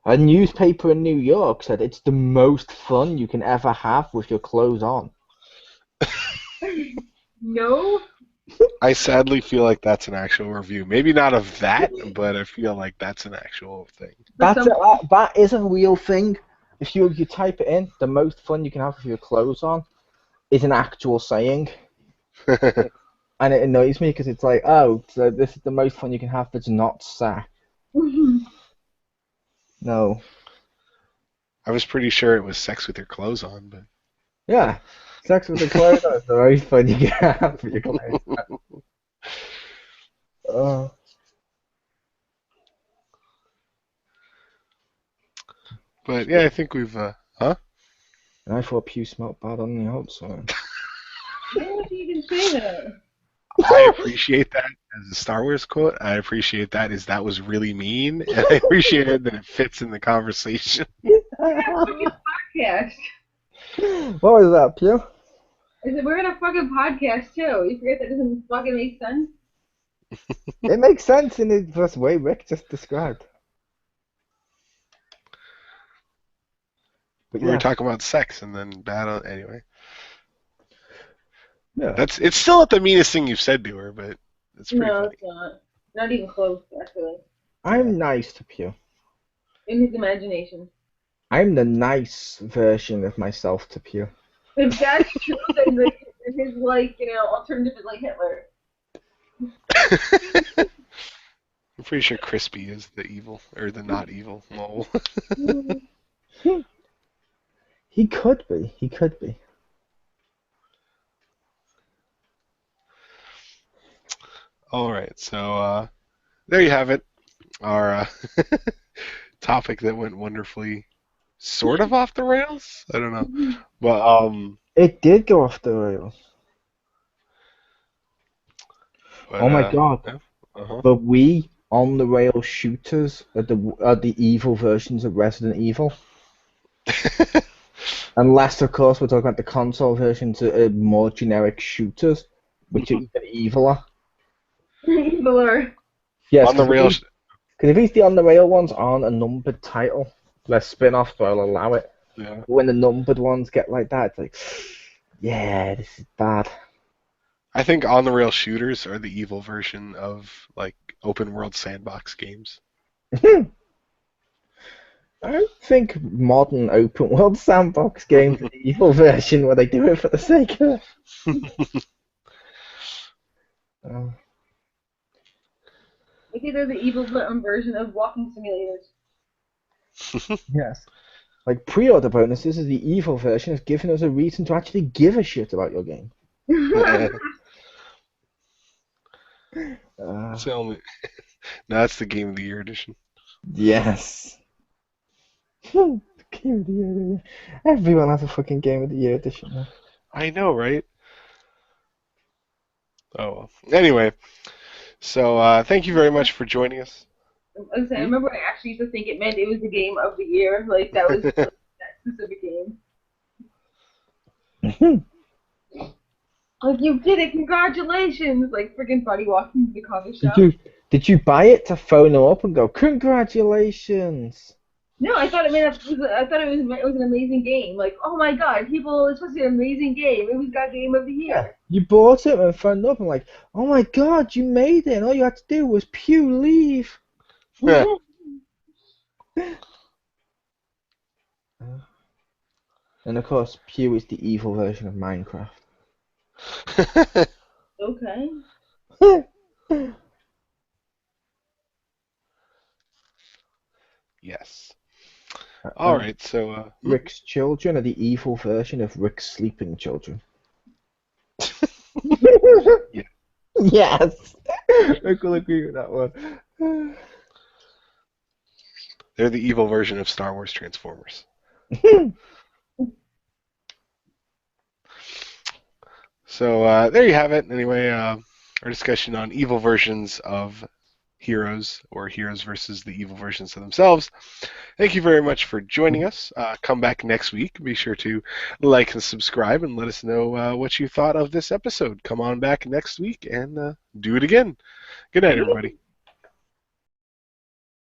A newspaper in New York said it's the most fun you can ever have with your clothes on. No? I sadly feel like that's an actual review. Maybe not of that, but I feel like that's an actual thing. That is a real thing. If you type it in, the most fun you can have with your clothes on is an actual saying. And it annoys me because it's like, oh, so this is the most fun you can have that's not sex. No. I was pretty sure it was sex with your clothes on, but... Yeah. Sex with your clothes on is the most fun you can have with your clothes on. But yeah, I think we've, huh? And I thought Pew smelled bad on the outside. Why would you even say that? I appreciate that as a Star Wars quote. I appreciate that as that was really mean. And I appreciate that it fits in the conversation. Podcast. What was that, Pew? I said, we're in a fucking podcast, too. You forget that doesn't fucking make sense? It makes sense in the first way Rick just described. But We were talking about sex and then battle. Anyway. Yeah. It's still not the meanest thing you've said to her, but It's pretty No, funny. it's not. Not even close, actually. I'm nice to Pew. In his imagination. I'm the nice version of myself to Pew. If that's true, then his alternative is like Hitler. I'm pretty sure Crispy is the evil, or the not evil mole. He could be. He could be. All right, so there you have it. Our topic that went wonderfully, sort of off the rails. I don't know, but It did go off the rails. but, Oh my god. yeah. Uh-huh. The Wii on the rail shooters are the evil versions of Resident Evil. Unless, of course, we're talking about the console versions of more generic shooters, which are even eviler. Eviler. Yes, On the rails. because at least the on the rail ones aren't a numbered title. They're spin-offs, but I'll allow it. Yeah. But when the numbered ones get like that, it's like, yeah, this is bad. I think on the rail shooters are the evil version of like open world sandbox games. I think modern open world sandbox games are the evil version where they do it for the sake of it. Maybe they're the evil version of walking simulators. Yes. Like pre-order bonuses is the evil version of giving us a reason to actually give a shit about your game. It's the only. No, that's the Game of the Year edition. Yes. Game of the Year edition. Everyone has a fucking Game of the Year edition now. I know, right? Oh, well. Anyway, so thank you very much for joining us. I remember I actually used to think it meant it was the game of the year. Like, that was that specific game. Like, you did it, congratulations! Like, freaking Buddy walking to the coffee shop. Did you buy it to phone them up and go, congratulations? No, I thought it was an amazing game. Like, oh my god, people, it's supposed to be an amazing game. It was got game of the year. Yeah. You bought it and phoned up and like, oh my god, you made it, and all you had to do was pew leave. And of course, Pew is the evil version of Minecraft. Okay. Yes. All right, so Rick's children are the evil version of Rick's sleeping children. Yeah. Yes. Rick will agree with that one. They're the evil version of Star Wars Transformers. So there you have it. Anyway, our discussion on evil versions of heroes, or heroes versus the evil versions of themselves. Thank you very much for joining us. Come back next week. Be sure to like and subscribe and let us know what you thought of this episode. Come on back next week and do it again. Good night, everybody.